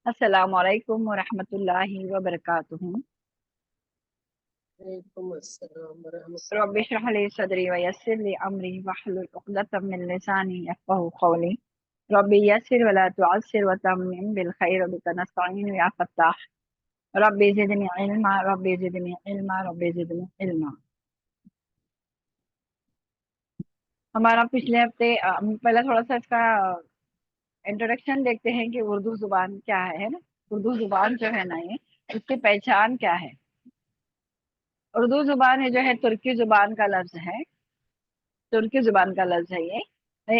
अस्सलाम वालेकुम वरहमतुल्लाहि वबरकातुहू। वालेकुम अस्सलाम रब्बि वरहमतुल्लाह। इश्रह ली सदरी व यस्सिर ली अमरी वहलुल उक़दतम मिन लिसानी यफ़क़हू क़ौली। रब्बि यस्सिर वला तुअस्सिर वतम्मिम बिल खैर बिका नस्तईन या फत्ताह। Rabbi ज़िदनी इल्मा rabbi ज़िदनी इल्मा rabbi ज़िदनी इल्मा। हमारा पिछले हफ्ते पहले थोड़ा सा इसका इंट्रोडक्शन देखते हैं कि उर्दू जुबान क्या है ना। उर्दू जुबान जो है ना, ये उसकी पहचान क्या है। उर्दू जुबान है जो है तुर्की जुबान का लफ्ज है। तुर्की जुबान का लफ्ज है ये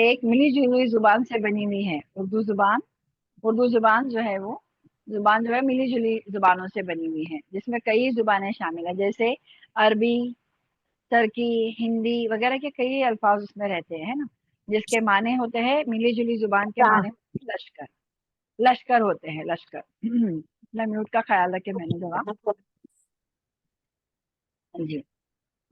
एक मिली जुली जुबान से बनी हुई है। उर्दू जुबान, उर्दू जुबान जो है वो जुबान जो है मिली जुली जुबानों से बनी हुई है, जिसमें कई जुबानें शामिल है, जैसे अरबी, तुर्की, हिंदी वगैरह के कई अल्फाज उसमें रहते हैं ना, जिसके माने होते हैं, मिली जुली जुबान के अच्छा। माने होते हैं लश्कर। लश्कर होते हैं, लश्कर। अपना म्यूट का ख्याल रखे मैंने जरा। जी,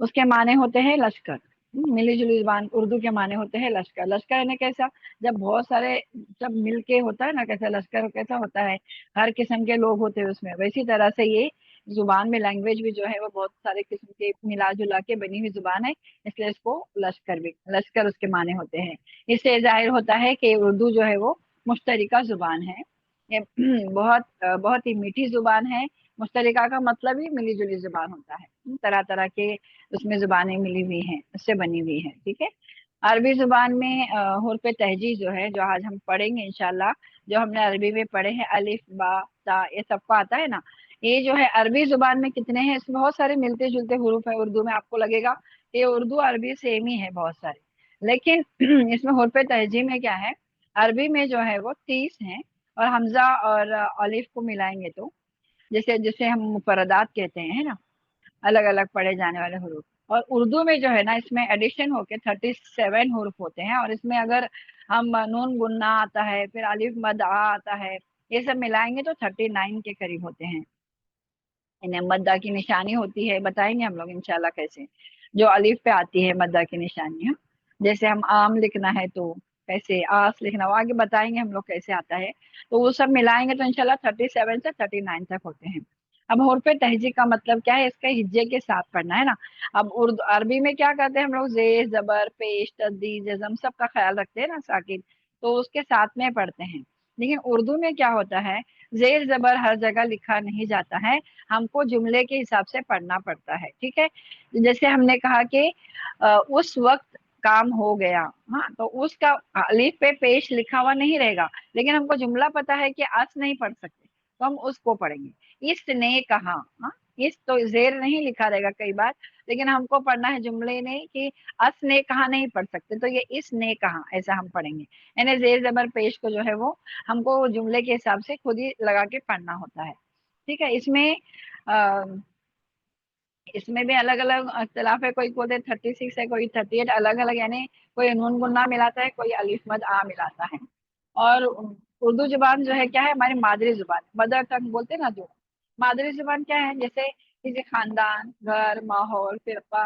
उसके माने होते हैं लश्कर। मिली जुली जुबान उर्दू के माने होते हैं लश्कर। लश्कर ने कैसा, जब बहुत सारे, जब मिलके होता है ना, कैसा लश्कर कैसा होता है, हर किस्म के लोग होते हैं उसमें, वैसी तरह से ये जुबान में लैंग्वेज भी जो है वो बहुत सारे किस्म के मिला जुला के बनी हुई जुबान है, इसलिए इसको लश्कर भी, लश्कर उसके माने होते हैं। इससे जाहिर होता है कि उर्दू जो है वो मुश्तरिका जुबान है। ये बहुत ही मीठी जुबान है। मुश्तरिका का मतलब ही मिली जुली जुबान होता है, तरह तरह के उसमें जुबानें मिली हुई हैं, उससे बनी हुई है। ठीक है। अरबी जुबान में हुर्फ तहजी जो है, जो आज हम पढ़ेंगे इंशाल्लाह, जो हमने अरबी में पढ़े हैं, अलिफ बा ता, ये सबको आता है ना, ये जो है अरबी जुबान में कितने हैं, इसमें बहुत सारे मिलते जुलते हुरूफ है। उर्दू में आपको लगेगा ये उर्दू अरबी सेम ही है बहुत सारे, लेकिन इसमें हुर्फ तहजी में क्या है, अरबी में जो है वो 30 है, और हमजा और अलिफ को मिलाएंगे तो जैसे जिसे हम मुफरदात कहते हैं ना, अलग अलग पढ़े जाने वाले हुरूफ। और उर्दू में जो है ना, इसमें एडिशन होके 37 हुरूफ होते हैं, और इसमें अगर हम नून गुन्ना आता है, फिर अलिफ मद आ आता है, ये सब मिलाएंगे तो 39 के करीब होते हैं। इन्हें मद्दा की निशानी होती है, बताएंगे हम लोग इंशाल्लाह कैसे, जो अलिफ पे आती है मद्दा की निशानी है। जैसे हम आम लिखना है तो कैसे, आस लिखना, वो आगे बताएंगे हम लोग कैसे आता है। तो वो सब मिलाएंगे तो इंशाल्लाह 37 से 39 तक होते हैं। अब हुर्फ तहजी का मतलब क्या है, इसका हिज्जे के साथ पढ़ना है ना। अब उर्दू अरबी में क्या करते हैं हम लोग, जेर जबर पेश तस्दीद जज़म सबका ख्याल रखते हैं ना, साकिन, तो उसके साथ में पढ़ते हैं। लेकिन उर्दू में क्या होता है, जेर जबर हर जगह लिखा नहीं जाता है, हमको जुमले के हिसाब से पढ़ना पड़ता है। ठीक है। जैसे हमने कहा कि उस वक्त काम हो गया, हाँ, तो उसका अलीफ पे पेश लिखा हुआ नहीं रहेगा, लेकिन हमको जुमला पता है कि अस नहीं पढ़ सकते, तो हम उसको पढ़ेंगे। इसने कहा, हाँ, इस तो जेर नहीं लिखा रहेगा कई बार, लेकिन हमको पढ़ना है जुमले ने कि अस ने कहा नहीं पढ़ सकते, तो ये इसने कहा ऐसा हम पढ़ेंगे। यानी जेर जबर पेश को जो है वो हमको जुमले के हिसाब से खुद ही लगा के पढ़ना होता है। ठीक है। अ, इसमें भी अलग अलग इख्तलाफ है, कोई बोलते 36 है, कोई 38, अलग अलग, यानी कोई नून गुन्ना मिलाता है, कोई अलिफ मद आ मिलाता है। और उर्दू जुबान जो है क्या है, हमारी मादरी जुबान, मदर टंग बोलते हैं ना, जो मादरी जुबान क्या है, जैसे किसी खानदान, घर, माहौल, फिरका,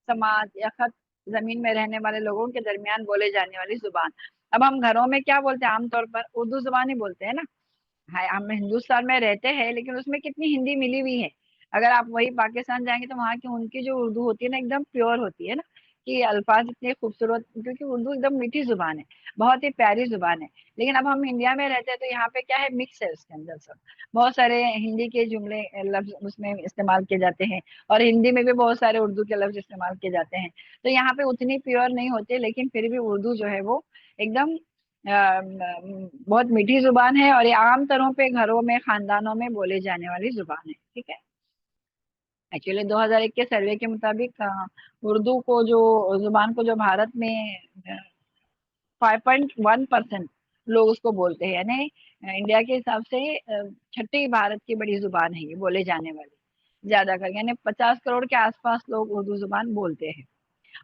समाज या खत जमीन में रहने वाले लोगों के दरमियान बोले जाने वाली जुबान। अब हम घरों में क्या बोलते हैं, आमतौर पर उर्दू जुबान ही बोलते हैं ना। हाँ, हम हिंदुस्तान में रहते हैं, लेकिन उसमें कितनी हिंदी मिली हुई है। अगर आप वही पाकिस्तान जाएंगे तो वहाँ की उनकी जो उर्दू होती है ना, एकदम प्योर होती है ना, कि अल्फाज इतने खूबसूरत, क्योंकि उर्दू एकदम मीठी जुबान है, बहुत ही प्यारी जुबान है। लेकिन अब हम इंडिया में रहते हैं तो यहाँ पे क्या है, मिक्स है उसके अंदर सब, बहुत सारे हिंदी के जुमले लफ्ज उसमें इस्तेमाल किए जाते हैं, और हिंदी में भी बहुत सारे उर्दू के लफ्ज इस्तेमाल किए जाते हैं। तो यहाँ पे उतनी प्योर नहीं होते, लेकिन फिर भी उर्दू जो है वो एकदम बहुत मीठी जुबान है, और ये आम तौरों पे घरों में, खानदानों में बोले जाने वाली जुबान है। ठीक है। एक्चुअली 2001 के सर्वे के मुताबिक उर्दू को जो जुबान को जो भारत में 5.1% लोग उसको बोलते हैं, यानी इंडिया के हिसाब से छठी भारत की बड़ी जुबान है ये बोले जाने वाली, ज्यादा कर, यानी 50 करोड़ के आसपास लोग उर्दू जुबान बोलते हैं।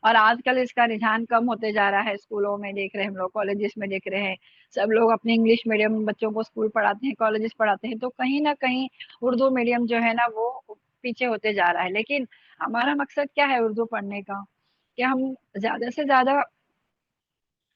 और आजकल इसका रुझान कम होते जा रहा है, स्कूलों में देख रहे हैं हम लोग, कॉलेजेस में देख रहे हैं, सब लोग अपने इंग्लिश मीडियम बच्चों को स्कूल पढ़ाते हैं, कॉलेजेस पढ़ाते हैं, तो कहीं ना कहीं उर्दू मीडियम जो है ना वो पीछे होते जा रहा है। लेकिन हमारा मकसद क्या है उर्दू पढ़ने का, कि हम ज्यादा से ज्यादा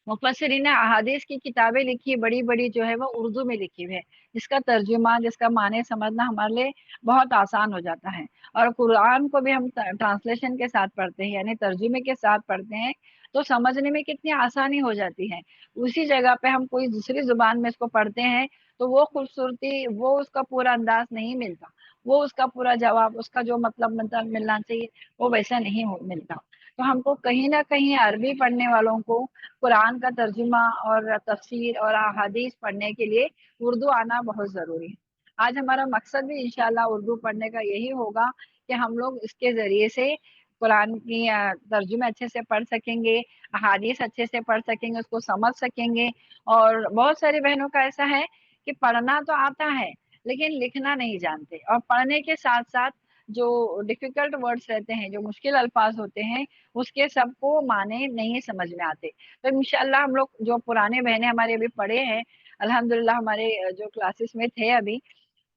मुफस्सिरीन ने अहादीस की किताबें लिखी, बड़ी बड़ी जो है वो उर्दू में लिखी हुई है, जिसका तर्जुमा, जिसका माने समझना हमारे लिए बहुत आसान हो जाता है। और कुरान को भी हम ट्रांसलेशन के साथ पढ़ते हैं, यानी तर्जुमे के साथ पढ़ते हैं, तो समझने में कितनी आसानी हो जाती है। उसी जगह पे हम कोई दूसरी जुबान में इसको पढ़ते हैं तो वो खूबसूरती, वो उसका पूरा अंदाज नहीं मिलता, वो उसका पूरा जवाब, उसका जो मतलब मिलना चाहिए वो वैसा नहीं मिलता। तो हमको कहीं ना कहीं अरबी पढ़ने वालों को कुरान का तर्जुमा और तफसीर और अहादीस पढ़ने के लिए उर्दू आना बहुत ज़रूरी है। आज हमारा मकसद भी इंशाल्लाह उर्दू पढ़ने का यही होगा कि हम लोग इसके ज़रिए से कुरान की तर्जुमे अच्छे से पढ़ सकेंगे, अहादीस अच्छे से पढ़ सकेंगे, उसको समझ सकेंगे। और बहुत सारी बहनों का ऐसा है कि पढ़ना तो आता है लेकिन लिखना नहीं जानते, और पढ़ने के साथ साथ जो डिफिकल्ट वर्ड्स रहते हैं, जो मुश्किल अल्फाज होते हैं, उसके सबको माने नहीं समझ में आते। तो इंशाल्लाह हम लोग जो पुराने बहनें हमारे अभी पढ़े हैं, अल्हम्दुलिल्लाह हमारे जो क्लासेस में थे अभी,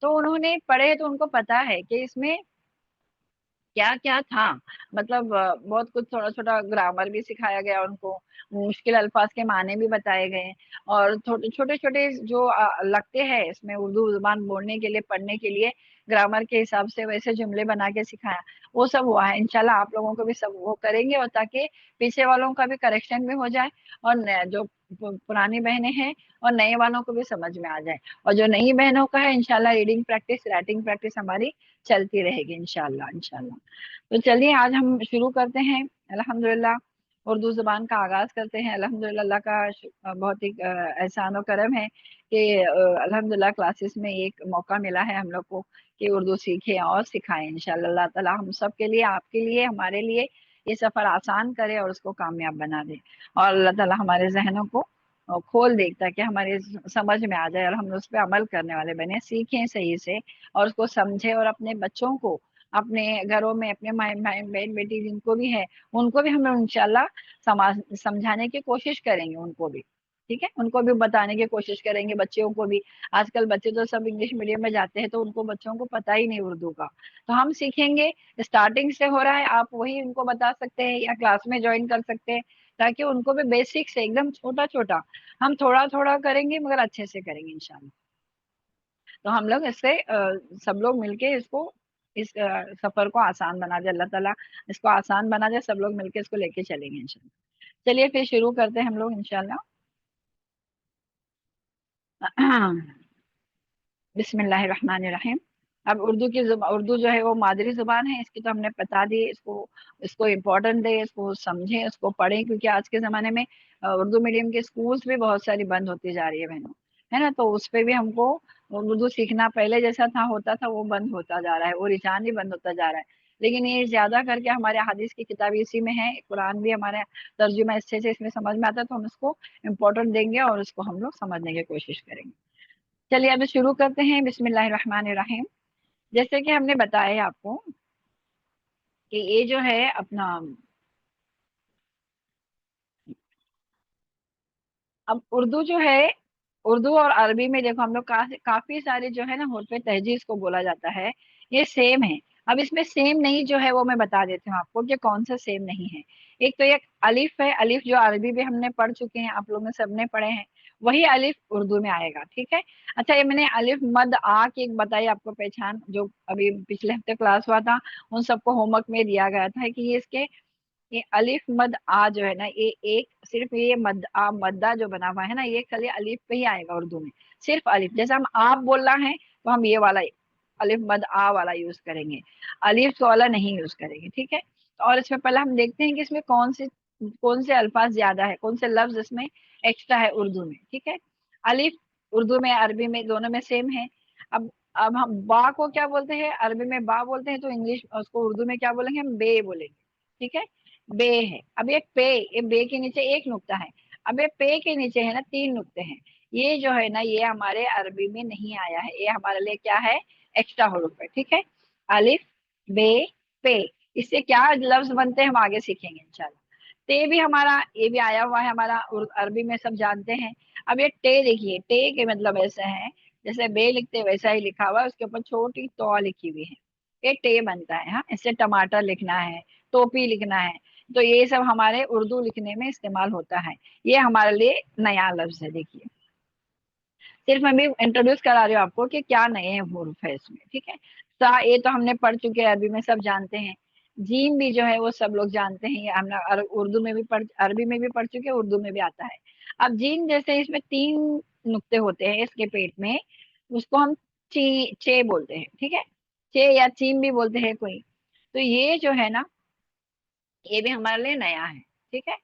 तो उन्होंने पढ़े तो उनको पता है कि इसमें क्या क्या था। मतलब बहुत कुछ, थोड़ा छोटा ग्रामर भी सिखाया गया उनको, मुश्किल अल्फाज के माने भी बताए गए, और छोटे छोटे छोटे जो लगते हैं इसमें उर्दू जुबान बोलने के लिए, पढ़ने के लिए, ग्रामर के हिसाब से वैसे जुमले बना के सिखाया, वो सब हुआ है। इंशाल्लाह आप लोगों को भी सब वो करेंगे, और ताकि पीछे वालों का भी करेक्शन भी हो जाए, और जो पुरानी बहनें हैं और नए वालों को भी समझ में आ जाए। और जो नई बहनों का है, इंशाल्लाह रीडिंग प्रैक्टिस, राइटिंग प्रैक्टिस हमारी चलती रहेगी इंशाल्लाह इंशाल्लाह। तो चलिए आज हम शुरू करते हैं अल्हम्दुलिल्लाह, उर्दू ज़ुबान का आगाज़ करते हैं। अल्हम्दुलिल्लाह अल्लाह का बहुत ही एहसान और करम है कि अल्हम्दुलिल्लाह क्लासेस में एक मौका मिला है हम लोग को कि उर्दू सीखें और सिखाएं। इंशाल्लाह अल्लाह ताला हम सब के लिए, आपके लिए, हमारे लिए ये सफ़र आसान करे और उसको कामयाब बना दे, और अल्लाह ताला हमारे जहनों को खोल दे ताकि हमारे समझ में आ जाए और हम उस पर अमल करने वाले बने, सीखें सही से और उसको समझे, और अपने बच्चों को, अपने घरों में अपने माँ बहन बेटी जिनको भी है, उनको भी हम लोग इंशाल्लाह समाज समझाने की कोशिश करेंगे, उनको भी, ठीक है, उनको भी बताने की कोशिश करेंगे, बच्चों को भी। आजकल बच्चे तो सब इंग्लिश मीडियम में जाते हैं, तो उनको बच्चों को पता ही नहीं उर्दू का, तो हम सीखेंगे। स्टार्टिंग से हो रहा है, आप वही उनको बता सकते हैं या क्लास में ज्वाइन कर सकते हैं, ताकि उनको भी बेसिक से एकदम छोटा छोटा हम थोड़ा थोड़ा करेंगे, मगर अच्छे से करेंगे इंशाल्लाह। तो हम लोग इससे सब लोग मिलके इसको, इस सफर को आसान बना दे अल्लाह ताला, इसको आसान बना दे, सब लोग मिलके इसको लेके चलेंगे इंशाल्लाह। चलिए फिर शुरू करते हैं हम लोग इंशाल्लाह। बिस्मिल्लाहिर्रहमानिर्रहीम। अब उर्दू जो है वो मादरी जुबान है, इसकी तो हमने बता दी, इसको इसको इम्पोर्टेंट दे, इसको समझें, इसको पढ़ें, क्योंकि आज के ज़माने में उर्दू मीडियम के स्कूल्स भी बहुत सारी बंद होती जा रही है बहनों, है ना, तो उस पे भी हमको उर्दू सीखना, पहले जैसा था होता था वो बंद होता जा रहा है, वो रुझान ही बंद होता जा रहा है। लेकिन ये ज्यादा करके हमारे हदीस की किताब इसी में है, कुरान भी हमारे तर्जुमा अच्छे से इसमें समझ में आता है, तो हम इसको इम्पोर्टेंट देंगे और इसको हम लोग समझने की कोशिश करेंगे। चलिए अब शुरू करते हैं, बिस्मिल्लाहिर्रहमानिर्रहीम। जैसे कि हमने बताया आपको कि ये जो है अपना, अब उर्दू जो है, उर्दू और अरबी में देखो हम लोग काफी सारे जो है ना होठ पे तहजीज को बोला जाता है, ये सेम है। अब इसमें सेम नहीं जो है वो मैं बता देती हूँ आपको कि कौन सा सेम नहीं है। एक तो एक अलिफ है, अलिफ जो अरबी में हमने पढ़ चुके हैं, आप लोग ने सबने पढ़े हैं, वही अलिफ उर्दू में आएगा, ठीक है। अच्छा, ये मैंने अलिफ मद आ की एक बताई आपको पहचान, जो अभी पिछले हफ्ते क्लास हुआ था, उन सबको होमवर्क में दिया गया था कि ये इसके, ये अलिफ मद आ जो है ना, ये एक सिर्फ ये मद आ मद्दा जो बना हुआ है ना, ये खाली अलिफ पे ही आएगा उर्दू में, सिर्फ अलिफ। जैसे हम आप बोलना है तो हम ये वाला अलिफ मद आ वाला यूज करेंगे, अलिफ वाला नहीं यूज करेंगे, ठीक है। और इसमें पहले हम देखते हैं कि इसमें कौन से अल्फाज ज्यादा है, कौन से लफ्ज इसमें एक्स्ट्रा है उर्दू में, ठीक है। अलिफ उर्दू में अरबी में दोनों में सेम है। अब हम बा को क्या बोलते हैं, अरबी में बा बोलते हैं, तो इंग्लिश उसको उर्दू में क्या बोलेंगे, हम बे बोलेंगे, ठीक है। बे है। अब ये पे, ये बे के नीचे एक नुक्ता है, अब ये पे के नीचे है ना तीन नुक्ते हैं। ये जो है ना, ये हमारे अरबी में नहीं आया है, ये हमारे लिए क्या है, एक्स्ट्रा हुरूफ है, ठीक है। अलिफ, बे, पे, इससे क्या लफ्ज बनते हैं हम आगे सीखेंगे इंशाल्लाह। ते भी हमारा, ये भी आया हुआ है हमारा, अरबी में सब जानते हैं। अब ये टे देखिए, टे के मतलब ऐसा है, जैसे बे लिखते हैं वैसा ही लिखा हुआ है, उसके ऊपर छोटी तो लिखी हुई है, ये टे बनता है। हाँ, इससे टमाटर लिखना है, टोपी लिखना है, तो ये सब हमारे उर्दू लिखने में इस्तेमाल होता है। ये हमारे लिए नया लफ्ज है। देखिए, सिर्फ मैं भी इंट्रोड्यूस करा रही हूँ आपको कि क्या नए हुरूफ है इसमें, ठीक है। सा ये तो हमने पढ़ चुके हैं, अरबी में सब जानते हैं। जीम भी जो है वो सब लोग जानते हैं, ये हमने उर्दू में भी पढ़, अरबी में भी पढ़ चुके हैं, उर्दू में भी आता है। अब जीम जैसे इसमें 3 नुक्ते होते हैं इसके पेट में, उसको हम चे बोलते हैं, ठीक है। चे या चीम भी बोलते हैं कोई। तो ये जो है ना, ये भी हमारे लिए नया है, ठीक है।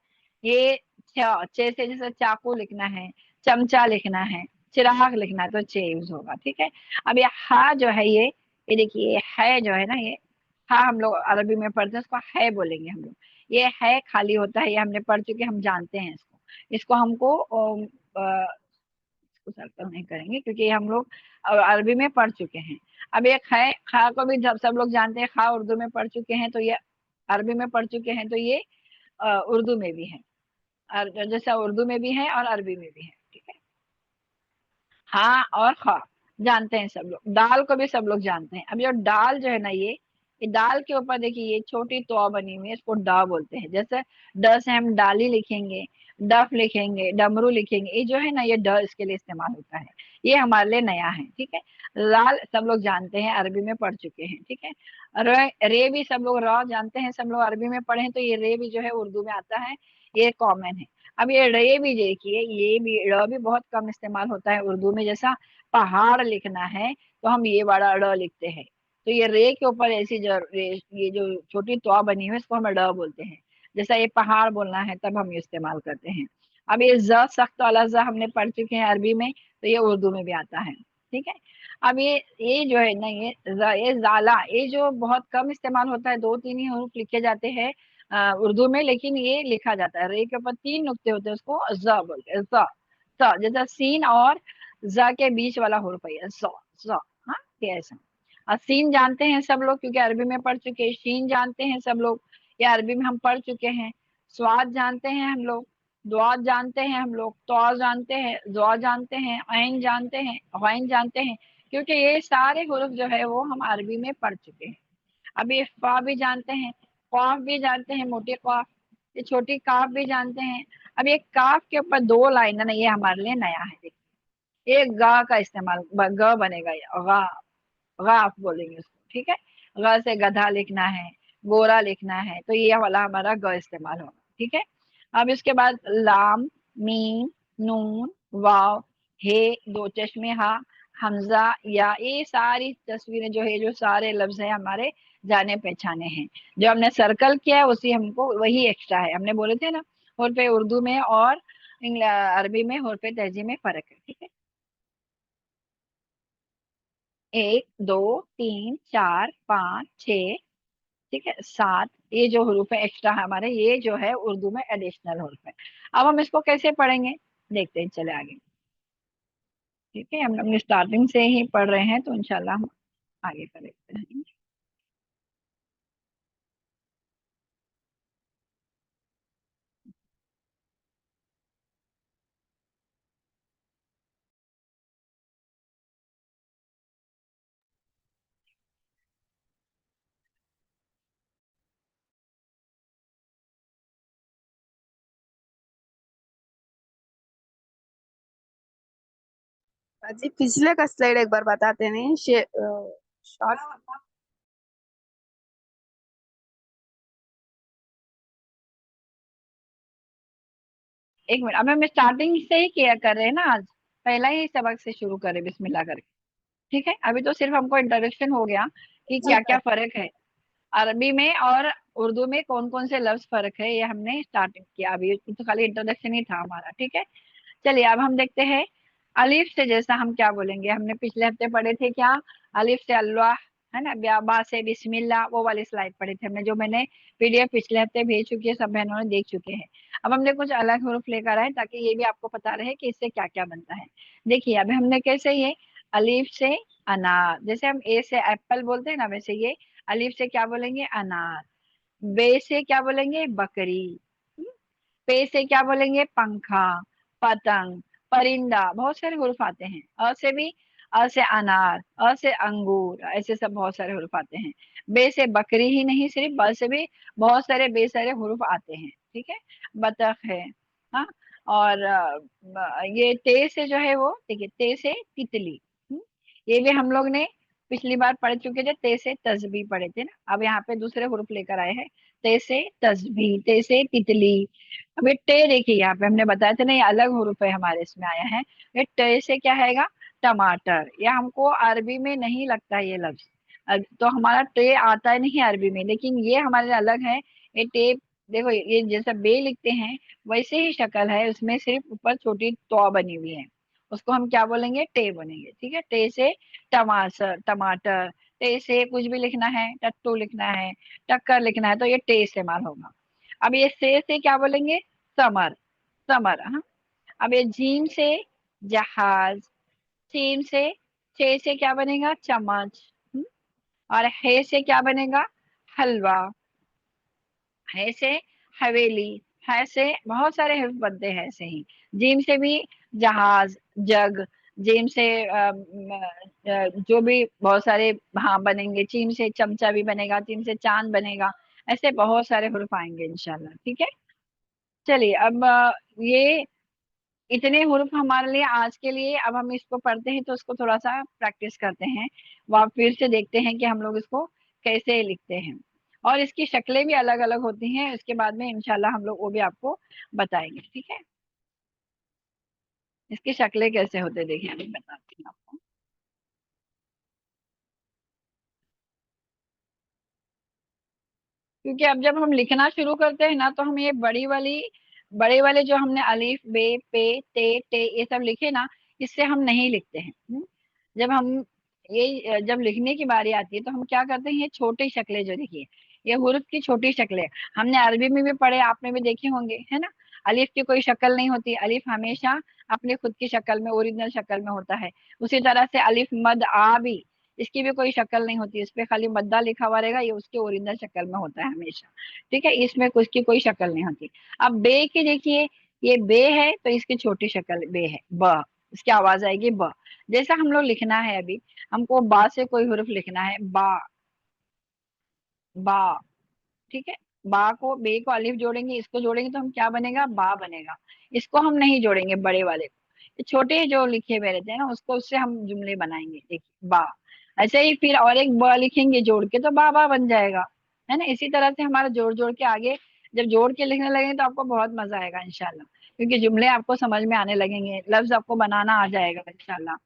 ये चे से जैसे चाकू लिखना है, चमचा लिखना है, चिराग लिखना है, तो चे यूज होगा, ठीक है। अब ये हा जो है, ये देखिए, ये है जो है ना, ये हा हम लोग अरबी में पढ़ते हैं, उसको है बोलेंगे हम लोग। ये है खाली होता है, ये हमने पढ़ चुके, हम जानते हैं इसको। इसको हमको इसको सर्कल नहीं करेंगे क्योंकि हम लोग अरबी में पढ़ चुके हैं। अब एक है, खा को भी जब सब लोग जानते हैं, खा उर्दू में पढ़ चुके हैं, तो ये अरबी में पढ़ चुके हैं, तो ये उर्दू में भी है। जैसा उर्दू में भी है और अरबी में भी है, ठीक है। हाँ और खा जानते हैं सब लोग, दाल को भी सब लोग जानते हैं। अब जो दाल जो है ना, ये दाल के ऊपर देखिए, ये छोटी तो बनी हुई है, इसको डा बोलते हैं। जैसे ड से हम डाली लिखेंगे, डफ लिखेंगे, डमरू लिखेंगे, ये जो है ना, ये ड इसके लिए इस्तेमाल होता है। ये हमारे लिए नया है, ठीक है। लाल सब लोग जानते हैं, अरबी में पढ़ चुके हैं, ठीक है। रे भी सब लोग र जानते हैं, सब लोग अरबी में पढ़े हैं, तो ये रे भी जो है उर्दू में आता है, ये कॉमन है। अब ये रे भी देखिए, ये भी र भी बहुत कम इस्तेमाल होता है उर्दू में। जैसा पहाड़ लिखना है तो हम ये बड़ा ड़ लिखते हैं, तो ये रे के ऊपर ऐसी जो ये जो छोटी त्वा बनी हुई है, इसको हम ड़ बोलते हैं। जैसा ये पहाड़ बोलना है तब हम ये इस्तेमाल करते हैं। अब ये ज सख्त वाला ज हमने पढ़ चुके हैं अरबी में, तो ये उर्दू में भी आता है, ठीक है। अब ये जो है ना, ये जाला, ये जो बहुत कम इस्तेमाल होता है, 2-3 ही हरूफ लिखे जाते हैं उर्दू में, लेकिन ये लिखा जाता है। रे के ऊपर 3 नुक्ते होते हैं, उसको ज बोलते हैं। जैसा सीन और ज के बीच वाला हुर्फ है, ज। हाँ, ये ऐसा। और सीन जानते हैं सब लोग क्योंकि अरबी में पढ़ चुके हैं। शीन जानते हैं सब लोग, ये अरबी में हम पढ़ चुके हैं। स्वाद जानते हैं हम लोग, दुआ जानते हैं हम लोग, तो जानते हैं, दुआ जानते हैं, ऐन जानते हैं, गैन जानते हैं, क्योंकि ये सारे हुरूफ जो है वो हम अरबी में पढ़ चुके हैं। अब ये फा भी जानते हैं, कॉफ भी जानते हैं, मोटे कॉफ, ये छोटी काफ भी जानते हैं। अब ये काफ के ऊपर 2 लाइन है ना, ये हमारे लिए नया है। देखिए, ये गा का इस्तेमाल, ग बनेगा, ये गा, गाफ बोलेंगे उसको, ठीक है। ग से गधा लिखना है, गोरा लिखना है, तो ये वाला हमारा ग इस्तेमाल होगा, ठीक है। अब इसके बाद लाम, मीम, नून, वाव, हे, 2 चश्मे, हा, हमजा, या, ये सारी तस्वीरें जो है, जो सारे लफ्ज है हमारे जाने पहचाने हैं। जो हमने सर्कल किया है उसी हमको वही एक्स्ट्रा है। हमने बोले थे ना, हुर्फ उर्दू में और अरबी में हुर्फ तहजी में फर्क है, ठीक है। 1, 2, 3, 4, 5, 6, ठीक है, 7, ये जो हुरूफ है एक्स्ट्रा है हमारे, ये जो है उर्दू में एडिशनल हुरूफ है। अब हम इसको कैसे पढ़ेंगे, देखते हैं, चले आगे। ठीक है, हम अपनी स्टार्टिंग से ही पढ़ रहे हैं, तो इंशाल्लाह हम आगे करेंगे। जी पिछले का स्लाइड एक बार बताते नहीं शॉर्ट। एक मिनट, अब हम स्टार्टिंग से ही किया कर रहे हैं ना आज, पहला ही सबक से शुरू करें बिस्मिल्लाह करके, ठीक है। अभी तो सिर्फ हमको इंट्रोडक्शन हो गया कि क्या क्या फर्क है अरबी में और उर्दू में, कौन कौन से लफ्ज फर्क है, ये हमने स्टार्टिंग किया। अभी तो खाली इंट्रोडक्शन ही था हमारा, ठीक है। चलिए अब हम देखते हैं अलिफ से जैसा हम क्या बोलेंगे। हमने पिछले हफ्ते पढ़े थे क्या, अलिफ से अल्लाह, है ना, बा से बिस्मिल्लाह, वो वाली स्लाइड पढ़े थे हमने, जो मैंने पीडीएफ पिछले हफ्ते भेज चुकी है, सब बहनों ने देख चुके हैं। अब हमने कुछ अलग हरूफ लेकर आए ताकि ये भी आपको पता रहे कि इससे क्या क्या बनता है। देखिए अब हमने कैसे, ये अलिफ से अनार, जैसे हम ए से एप्पल बोलते हैं ना, वैसे ये अलिफ से क्या बोलेंगे, अनार। बे से क्या बोलेंगे, बकरी। पे से क्या बोलेंगे, पंखा, पतंग, परिंदा, बहुत सारे हुर्फ आते हैं। अ से भी अ से अनार, अ से अंगूर, ऐसे सब बहुत सारे हुरूफ आते हैं। बे से बकरी ही नहीं, सिर्फ ब से भी बहुत सारे बेसारे हुरूफ आते हैं, ठीक है। बतख है, हाँ। और ये ते से जो है वो देखिए, ते से तितली। हम्म, ये भी हम लोग ने पिछली बार पढ़ चुके थे, ते से तस्बी पढ़े थे ना। अब यहाँ पे दूसरे हुरूफ लेकर आए हैं, ते से तस्बी, ते से तितली। अब ये टे देखिए, यहाँ पे हमने बताया था ना, ये अलग हुरूफ है हमारे इसमें आया है। ये टे से क्या है, टमाटर। ये हमको अरबी में नहीं लगता ये लफ्ज। तो हमारा टे आता है नहीं अरबी में, लेकिन ये हमारे लिए अलग है। ये टे, देखो ये जैसा बे लिखते हैं वैसे ही शक्ल है, उसमें सिर्फ ऊपर छोटी तो बनी हुई है। उसको हम क्या बोलेंगे, टे बोलेंगे, ठीक है। टे से टमाटर, टमाटर। टे से कुछ भी लिखना है, टट्टू लिखना है, टक्कर लिखना है, तो ये टे इस्तेमाल होगा। अब ये से क्या बोलेंगे, समर, समर, हाँ। अब ये जीम से जहाज, सीम से, छे से क्या बनेगा, चम्मच। और हे से क्या बनेगा, हलवा। है से हवेली, है से बहुत सारे हर्फ बनते हैं ऐसे ही। जीम से भी जहाज, जग। जीम से जो भी बहुत सारे हाँ बनेंगे। चीम से चमचा भी बनेगा, चीम से चांद बनेगा। ऐसे बहुत सारे हुर्फ आएंगे इंशाल्लाह, ठीक है। चलिए अब ये इतने हुर्फ हमारे लिए आज के लिए। अब हम इसको पढ़ते हैं तो उसको थोड़ा सा प्रैक्टिस करते हैं, वह फिर से देखते हैं कि हम लोग इसको कैसे लिखते हैं। और इसकी शक्लें भी अलग अलग होती हैं, उसके बाद में इंशाल्लाह हम लोग वो भी आपको बताएंगे, ठीक है। इसकी शक्लें कैसे होते देखिए, अभी बताती हूँ आपको। क्योंकि अब जब हम लिखना शुरू करते हैं ना, तो हम ये बड़े वाले जो हमने अलीफ बे पे ते टे ये सब लिखे ना, इससे हम नहीं लिखते हैं। जब हम ये जब लिखने की बारी आती है तो हम क्या करते हैं, ये छोटी शक्लें जो देखिए, ये हुरूफ की छोटी शक्लें हमने अरबी में भी पढ़े, आपने भी देखे होंगे, है ना। अलीफ की कोई शक्ल नहीं होती, अलीफ हमेशा अपनी खुद की शक्ल में, ओरिजिनल शक्ल में होता है। उसी तरह से अलीफ मद आ भी, इसकी भी कोई शक्ल नहीं होती, इस पे खाली मद्दा लिखा हुआ रहेगा, ये उसकी ओरिजिनल शक्ल में होता है हमेशा, ठीक है। इसमें कुछ की कोई शक्ल नहीं होती। अब बे की देखिए, ये बे है तो इसकी छोटी शक्ल बे है, ब, इसकी आवाज आएगी ब। जैसा हम लोग लिखना है अभी, हमको बा से कोई हुर्फ लिखना है, बा, बा, ठीक है। बा को, बे को अलिफ जोड़ेंगे, इसको जोड़ेंगे तो हम क्या बनेगा, बा बनेगा। इसको हम नहीं जोड़ेंगे बड़े वाले को, ये छोटे जो लिखे हुए रहते हैं ना, उसको उससे हम जुमले बनाएंगे, देखिए बा। ऐसे ही फिर और एक ब लिखेंगे जोड़ के, तो बा बन जाएगा, है ना। इसी तरह से हमारा जोड़ जोड़ के आगे, जब जोड़ के लिखने लगेंगे तो आपको बहुत मजा आएगा इंशाल्लाह, क्योंकि जुमले आपको समझ में आने लगेंगे, लफ्ज आपको बनाना आ जाएगा इंशाल्लाह।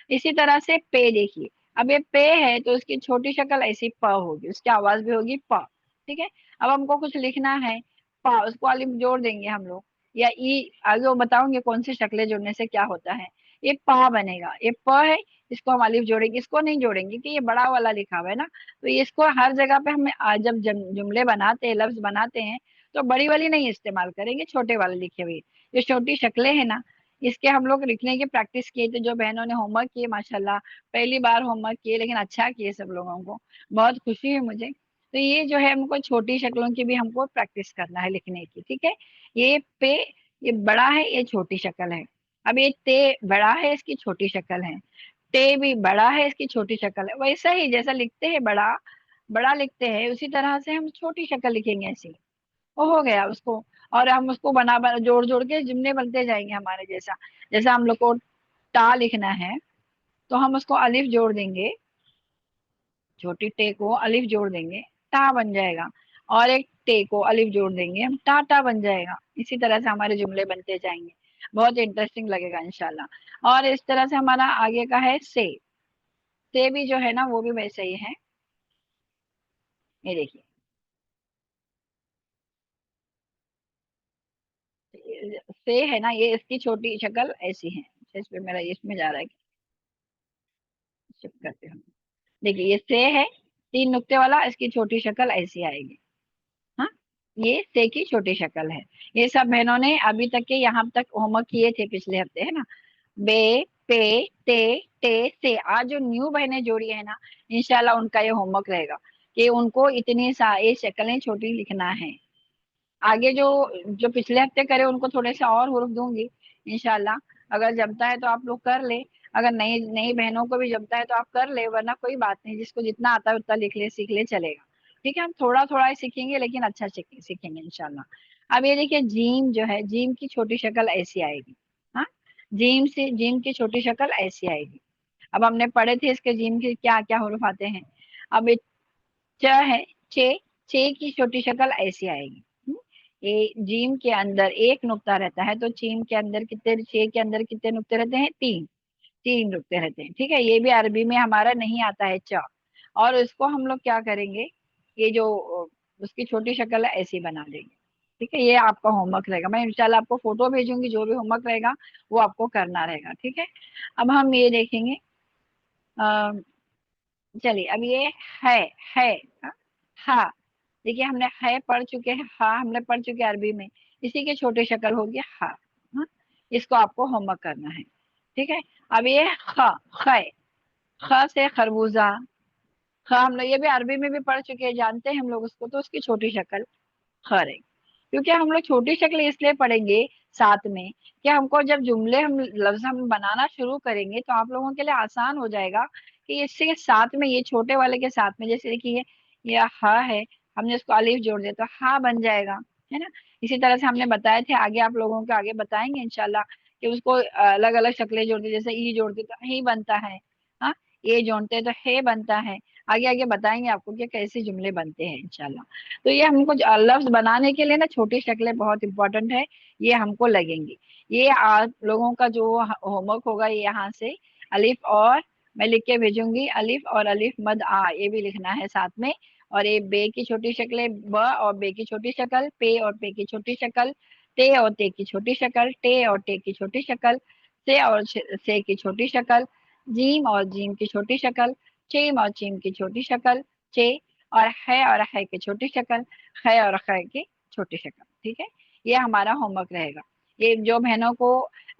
इसी तरह से पे देखिए, अब ये पे है तो उसकी छोटी शक्ल ऐसी प होगी, उसकी आवाज भी होगी प, ठीक है। अब हमको कुछ लिखना है, प, उसको अलिफ जोड़ देंगे हम लोग, या ई, आगे वो बताऊंगे कौन सी शक्लें जोड़ने से क्या होता है। ये पा बनेगा, ये प है, इसको हम अलिफ जोड़ेंगे, इसको नहीं जोड़ेंगे कि ये बड़ा वाला लिखा हुआ है ना, तो ये इसको हर जगह पे हम जब जुमले बनाते हैं, लफ्ज बनाते हैं, तो बड़ी वाली नहीं इस्तेमाल करेंगे, छोटे वाले लिखे हुए। ये छोटी शक्लें हैं ना, इसके हम लोग लिखने की प्रैक्टिस किए थे, जो बहनों ने होमवर्क किए माशाल्लाह, पहली बार होमवर्क किए लेकिन अच्छा किए सब लोगों को, बहुत खुशी है मुझे। तो ये जो है हमको छोटी शक्लों की भी हमको प्रैक्टिस करना है लिखने की, ठीक है। ये पे, ये बड़ा है, ये छोटी शक्ल है। अब ये ते बड़ा है, इसकी छोटी शक्ल है। ते भी बड़ा है, इसकी छोटी शक्ल है। वैसा ही जैसा लिखते हैं बड़ा, बड़ा लिखते हैं, उसी तरह से हम छोटी शक्ल लिखेंगे ऐसे, वो हो गया उसको। और हम उसको जोड़ जोड़ के जुमले बनते जाएंगे हमारे जैसा। जैसा हम लोग को टा लिखना है, तो हम उसको अलिफ जोड़ देंगे, छोटी टे को अलिफ जोड़ देंगे, टा बन जाएगा। और एक टे को अलिफ जोड़ देंगे, हम टा बन जाएगा। इसी तरह से हमारे जुमले बनते जाएंगे, बहुत इंटरेस्टिंग लगेगा इंशाल्लाह। और इस तरह से हमारा आगे का है से भी जो है ना वो भी वैसे ही है। ये देखिए, से है ना, ये इसकी छोटी शक्ल ऐसी है। अच्छा, इस पे मेरा इसमें जा रहा है, शिफ्ट करते हैं। देखिए ये से है, तीन नुक्ते वाला, इसकी छोटी शक्ल ऐसी आएगी, हाँ। ये से की छोटी शक्ल है। ये सब बहनों ने अभी तक के यहाँ तक होमवर्क किए थे पिछले हफ्ते, है ना। बे पे ते टे से, आज जो न्यू बहनें जोड़ी है ना, इंशाल्लाह उनका ये होमवर्क रहेगा कि उनको इतनी सारी शक्लें छोटी लिखना है। आगे जो जो पिछले हफ्ते करे उनको थोड़े से और हुर्फ दूंगी इंशाल्लाह, अगर जमता है तो आप लोग कर ले। अगर नई नई बहनों को भी जमता है तो आप कर ले, वरना कोई बात नहीं, जिसको जितना आता है उतना लिख ले, सीख ले, चलेगा। ठीक है, हम थोड़ा थोड़ा ही सीखेंगे लेकिन अच्छा सीखेंगे इंशाल्लाह। अब ये देखिए, जीम जो है, जीम की छोटी शक्ल ऐसी आएगी। हाँ, जीम की छोटी शक्ल ऐसी आएगी। अब हमने पढ़े थे इसके जीम के क्या क्या हरूफ आते हैं। अब ये च है, चे, चे की छोटी शक्ल ऐसी आएगी। ये जीम के अंदर एक नुक्ता रहता है, तो चीम के अंदर कितने, चे के अंदर कितने नुक्ते रहते हैं? तीन, तीन रुकते रहते हैं। ठीक है, ये भी अरबी में हमारा नहीं आता है च। और इसको हम लोग क्या करेंगे, ये जो उसकी छोटी शक्ल है ऐसी बना देंगे। ठीक है, ये आपका होमवर्क रहेगा, मैं इंशाल्लाह आपको फोटो भेजूंगी, जो भी होमवर्क रहेगा वो आपको करना रहेगा। ठीक है, अब हम ये देखेंगे। अ, चलिए, अब ये है, है, हाँ, हाँ। देखिए, हमने है पढ़ चुके हैं, हाँ हमने पढ़ चुके हैं अरबी में, इसी की छोटी शक्ल होगी हाँ। हाँ, इसको आपको होमवर्क करना है। ठीक है, अब ये ख, ख, ख से खरबूजा। ख हम लोग ये भी अरबी में भी पढ़ चुके हैं, जानते हैं हम लोग उसको, तो उसकी छोटी शक्ल ख रहेगी। क्योंकि हम लोग छोटी शक्ल इसलिए पढ़ेंगे साथ में, कि हमको जब जुमले हम लफ्ज हम बनाना शुरू करेंगे तो आप लोगों के लिए आसान हो जाएगा, कि इसके साथ में, ये छोटे वाले के साथ में, जैसे देखिए ये हा है, हमने इसको अलीफ जोड़ दिया तो हा बन जाएगा, है ना। इसी तरह से हमने बताए थे, आगे आप लोगों को आगे बताएंगे इंशाल्लाह, कि उसको अलग अलग शक्लें जोड़ दी, जैसे ई जोड़ते तो ही बनता है। हाँ, ये जोड़ते तो हे बनता है। आगे आगे बताएंगे आपको कि कैसे जुमले बनते हैं इंशाल्लाह। तो ये हमको लफ्ज बनाने के लिए ना छोटी शक्लें बहुत इंपॉर्टेंट है, ये हमको लगेंगी। ये आप लोगों का जो होमवर्क होगा, ये यहाँ से अलिफ, और मैं लिख के भेजूंगी, अलिफ और अलिफ मद आ, ये भी लिखना है साथ में। और ये बे की छोटी शक्लें, ब और बे की छोटी शक्ल, पे और पे की छोटी शक्ल, ते और ते की छोटी शक्ल, टे और टे की छोटी शक्ल, से और से की छोटी शक्ल, जीम और जीम की छोटी शक्ल, चीम और चीम की छोटी शक्ल, चे, और है की छोटी शक्ल, है और है की छोटी शक्ल। ठीक है, ये हमारा होमवर्क रहेगा। ये जो बहनों को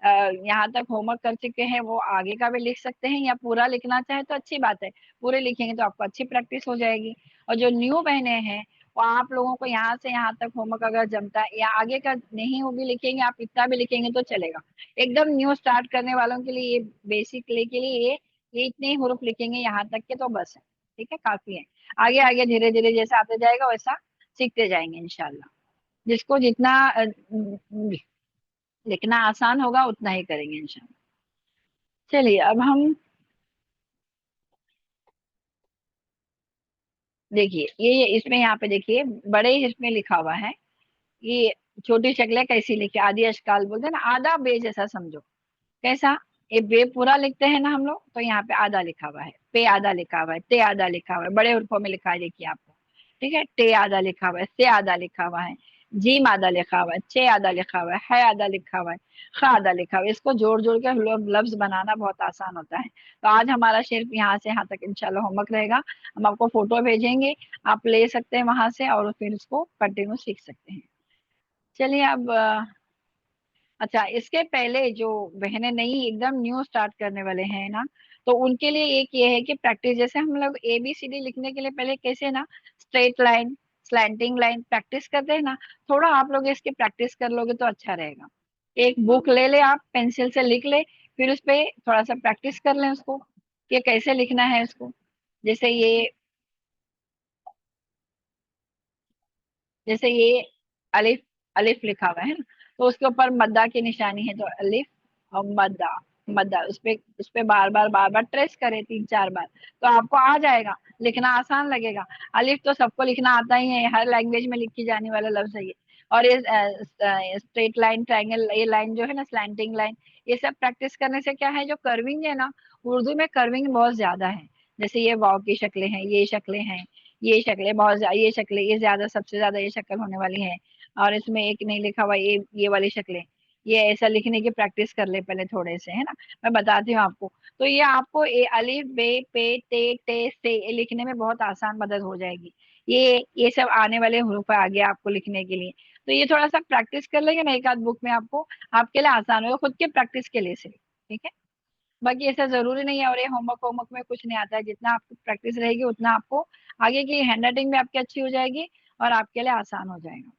यहाँ तक होमवर्क कर चुके हैं वो आगे का भी लिख सकते हैं, या पूरा लिखना चाहे तो अच्छी बात है, पूरे लिखेंगे तो आपको अच्छी प्रैक्टिस हो जाएगी। और जो न्यू बहनें हैं, वो आप लोगों को यहाँ से यहाँ तक होमवर्क अगर जमता है, या आगे का नहीं हो भी लिखेंगे, आप इतना भी लिखेंगे तो चलेगा। एकदम न्यू स्टार्ट करने वालों के लिए ये बेसिक के लिए ये इतने ही हुरूफ लिखेंगे यहाँ तक के तो बस है। ठीक है, काफी है। आगे आगे धीरे धीरे जैसा आते जाएगा वैसा सीखते जाएंगे इंशाल्लाह। जिसको जितना लिखना आसान होगा उतना ही करेंगे इंशाल्लाह। चलिए, अब हम देखिए, ये इसमें यहाँ पे देखिए, बड़े इसमें लिखा हुआ है, ये छोटी शक्लें कैसी लिखी, आदि अशकाल बोलते हैं ना, आधा बे जैसा समझो। कैसा, ये बे पूरा लिखते हैं ना हम लोग, तो यहाँ पे आधा लिखा हुआ है, पे आधा लिखा हुआ है, ते आधा लिखा हुआ है, बड़े उर्फों में लिखा है देखिए आपको। ठीक है, टे आधा लिखा हुआ है, से आधा लिखा हुआ है, जीम आधा लिखा हुआ है, चे आधा लिखा हुआ है आधा लिखा हुआ है, ख आधा लिखा हुआ है। इसको जोड़ जोड़ के लफ्ज बनाना बहुत आसान होता है। तो आज हमारा सिर्फ यहाँ से यहाँ तक इंशाल्लाह होमवर्क रहेगा। हम आपको फोटो भेजेंगे, आप ले सकते हैं वहां से, और फिर इसको कंटिन्यू सीख सकते हैं। चलिए, अब अच्छा, इसके पहले जो बहनें नई एकदम न्यू स्टार्ट करने वाले हैं ना, तो उनके लिए एक ये है कि प्रैक्टिस, जैसे हम लोग ABCD लिखने के लिए पहले कैसे ना straight line, slanting line practice करते हैं ना, थोड़ा आप लोग इसकी प्रैक्टिस कर लोगे तो अच्छा रहेगा। एक बुक ले ले, आप पेंसिल से लिख ले, फिर उस पे थोड़ा सा प्रैक्टिस कर लें उसको, कि कैसे लिखना है उसको। जैसे ये, जैसे ये अलिफ, अलिफ लिखा हुआ है ना, तो उसके ऊपर मद्दा की निशानी है, तो अलिफ और मद्दा, मद्दा उस पे बार बार ट्रेस करें 3 4 बार, तो आपको आ जाएगा, लिखना आसान लगेगा। अलिफ तो सबको लिखना आता ही है, हर लैंग्वेज में लिखी जाने वाला लफ्ज है ये। और ये स्ट्रेट लाइन, ट्रायंगल, ये लाइन जो है ना, स्लैंटिंग लाइन, ये सब प्रैक्टिस करने से क्या है, जो कर्विंग है ना, उर्दू में कर्विंग बहुत ज्यादा है। जैसे ये वाव की शक्लें हैं, ये शक्लें हैं, ये शक्लें बहुत ये शक्लें, ये ज्यादा, सबसे ज्यादा ये शक्ल होने वाली है। और इसमें एक नहीं लिखा हुआ, ये वाली शक्लें, ये ऐसा लिखने की प्रैक्टिस कर ले पहले थोड़े से, है ना। मैं बताती हूँ आपको। तो ये आपको अलिफ बे पे ते टे से ये लिखने में बहुत आसान मदद हो जाएगी। ये सब आने वाले हुरूफ है आगे आपको लिखने के लिए। तो ये थोड़ा सा प्रैक्टिस कर लेंगे ना एक आध बुक में, आपको आपके लिए आसान होगा, खुद के प्रैक्टिस के लिए सिर्फ। ठीक है, बाकी ऐसा जरूरी नहीं है, और ये होमवर्क होमवर्क में कुछ नहीं आता है, जितना आपकी प्रैक्टिस रहेगी उतना आपको आगे की हैंड राइटिंग भी आपकी अच्छी हो जाएगी, और आपके लिए आसान हो जाएगा।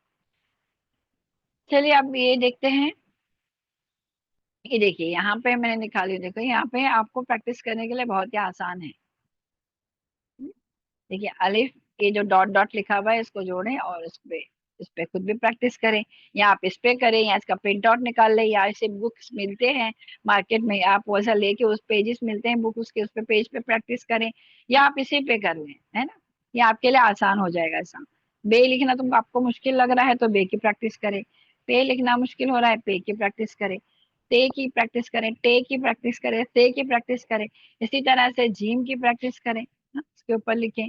चलिए, अब ये देखते हैं। یہ دیکھیے یہاں پہ میں نے نکالی، دیکھو یہاں پہ آپ کو پریکٹس کرنے کے لیے بہت ہی آسان ہے۔ دیکھیے الف، یہ جو ڈاٹ ڈاٹ لکھا ہوا ہے اس کو جوڑیں اور اس پہ خود بھی پریکٹس کریں، یا آپ اس پہ کریں یا اس کا پرنٹ آؤٹ نکال لیں، یا ایسے بکس ملتے ہیں مارکیٹ میں، آپ ویسا لے کے اس پیجز ملتے ہیں بک اس کے، اس پہ پیج پہ پریکٹس کریں، یا آپ اسی پہ کر لیں، ہے نا؟ یہ آپ کے لیے آسان ہو جائے گا ایسا۔ بے لکھنا تم آپ کو مشکل لگ رہا ہے تو بے کی پریکٹس کریں، پے لکھنا مشکل ہو رہا ہے پے کی پریکٹس کریں، تے کی پریکٹس کریں، ٹے کی پریکٹس کریں، تے کی پریکٹس کریں، اسی طرح سے جیم کی پریکٹس کریں، ہاں، اس کے اوپر لکھیں،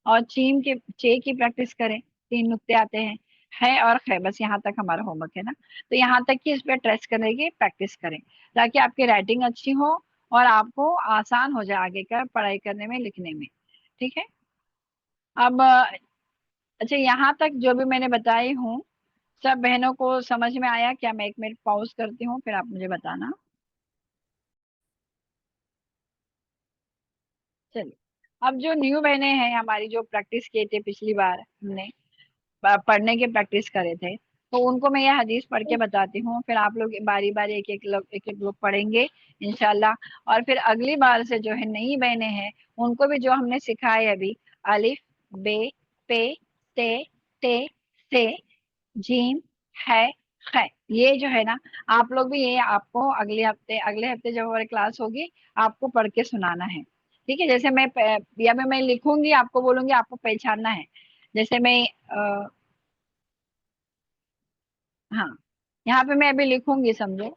اور چیم کے چے کی پریکٹس کریں، 3 نقطے آتے ہیں، ہے اور خے، بس یہاں تک ہمارا ہوم ورک ہے نا، تو یہاں تک کی اس پہ ٹریس کرنے کی پریکٹس کریں تاکہ آپ کی رائٹنگ اچھی ہو اور آپ کو آسان ہو جائے آگے کا پڑھائی کرنے میں، لکھنے میں، ٹھیک ہے؟ اب اچھا یہاں تک جو بھی میں نے بتائی ہوں سب بہنوں کو سمجھ میں آیا کیا؟ میں 1 منٹ پاؤز کرتی ہوں پھر آپ مجھے بتانا۔ چلیے اب جو نیو بہنیں ہیں ہماری، جو پریکٹس کیے تھے پچھلی بار ہم نے پڑھنے کے پریکٹس کرے تھے، تو ان کو میں یہ حدیث پڑھ کے بتاتی ہوں، پھر آپ لوگ باری باری ایک ایک لوگ پڑھیں گے انشاءاللہ، اور پھر اگلی بار سے جو ہے نئی بہنیں ہیں ان کو بھی جو ہم نے سکھائے ابھی، الف، بے، پے، تے، ٹے، سے، جیم، ہے، خے، یہ جو ہے نا آپ لوگ بھی یہ آپ کو اگلے ہفتے جب ہماری کلاس ہوگی آپ کو پڑھ کے سنانا ہے، ٹھیک ہے؟ جیسے میں لکھوں گی آپ کو بولوں گی آپ کو پہچاننا ہے، جیسے میں ہاں یہاں پہ میں ابھی لکھوں گی سمجھو،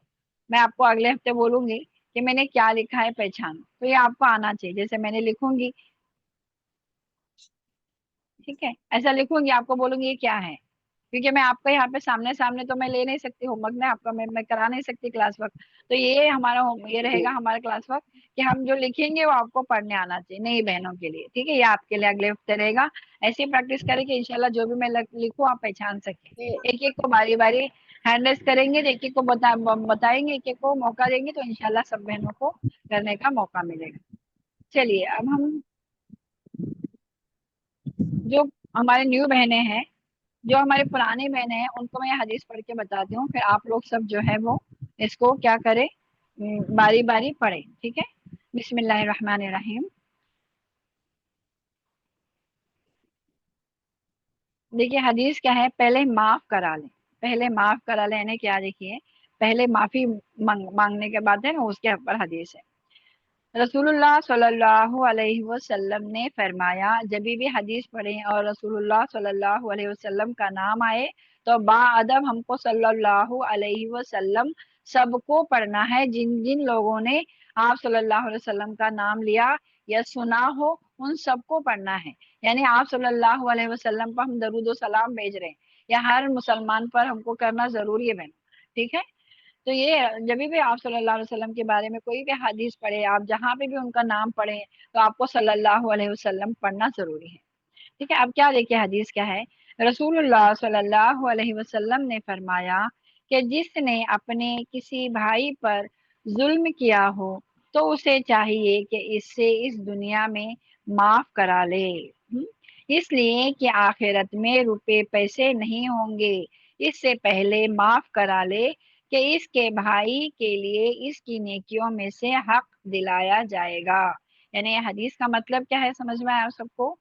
میں آپ کو اگلے ہفتے بولوں گی کہ میں نے کیا لکھا ہے پہچان، تو یہ آپ کو آنا چاہیے، جیسے میں نے لکھوں گی، ٹھیک ہے؟ ایسا لکھوں گی آپ کو بولوں گی یہ کیا ہے، کیونکہ میں آپ کو یہاں پہ سامنے سامنے تو میں لے نہیں سکتی ہوم ورک میں آپ کا، میں کرا نہیں سکتی کلاس ورک، تو یہ ہمارا یہ رہے گا ہمارا کلاس ورک کہ ہم جو لکھیں گے وہ آپ کو پڑھنے آنا چاہیے نئی بہنوں کے لیے، ٹھیک ہے؟ یہ آپ کے لیے اگلے ہفتے رہے گا، ایسی پریکٹس کریں کہ انشاءاللہ جو بھی میں لکھوں آپ پہچان سکیں، ایک ایک کو باری باری ہینڈ ریس کریں گے، ایک ایک کو بتائیں گے، ایک ایک کو موقع دیں گے، تو انشاءاللہ سب بہنوں کو کرنے کا موقع ملے گا۔ چلیے اب ہم جو ہمارے نیو بہنیں ہیں، جو ہمارے پرانے بہنیں ہیں، ان کو میں یہ حدیث پڑھ کے بتاتی ہوں، پھر آپ لوگ سب جو ہے وہ اس کو کیا کرے، باری باری پڑھے، ٹھیک ہے؟ بسم اللہ الرحمن الرحیم۔ دیکھیے حدیث کیا ہے، پہلے معاف کرا لیں، پہلے معاف کرا لینے کیا، دیکھیے پہلے معافی مانگنے کے بعد ہے نا اس کے اوپر حدیث ہے، رسول اللہ صلی اللہ علیہ وسلم نے فرمایا، جب بھی حدیث پڑھیں اور رسول اللہ صلی اللہ علیہ وسلم کا نام آئے تو با ادب ہم کو صلی اللہ علیہ وسلم سب کو پڑھنا ہے، جن جن لوگوں نے آپ صلی اللہ علیہ وسلم کا نام لیا یا سنا ہو ان سب کو پڑھنا ہے، یعنی آپ صلی اللہ علیہ وسلم پر ہم درود و سلام بھیج رہے ہیں، یا ہر مسلمان پر ہم کو کرنا ضروری ہے بہن، ٹھیک ہے؟ تو یہ جب بھی آپ صلی اللہ علیہ وسلم کے بارے میں کوئی بھی حدیث پڑھے، آپ جہاں پہ بھی ان کا نام پڑھیں تو آپ کو صلی اللہ علیہ وسلم پڑھنا ضروری ہے، ٹھیک ہے؟ اب کیا دیکھیے حدیث کیا ہے، رسول اللہ صلی اللہ علیہ وسلم نے فرمایا کہ جس نے اپنے کسی بھائی پر ظلم کیا ہو تو اسے چاہیے کہ اس سے اس دنیا میں معاف کرا لے، اس لیے کہ آخرت میں روپے پیسے نہیں ہوں گے، اس سے پہلے معاف کرا لے کہ اس کے بھائی کے لیے اس کی نیکیوں میں سے حق دلایا جائے گا۔ یعنی یہ حدیث کا مطلب کیا ہے، سمجھ میں آیا سب کو؟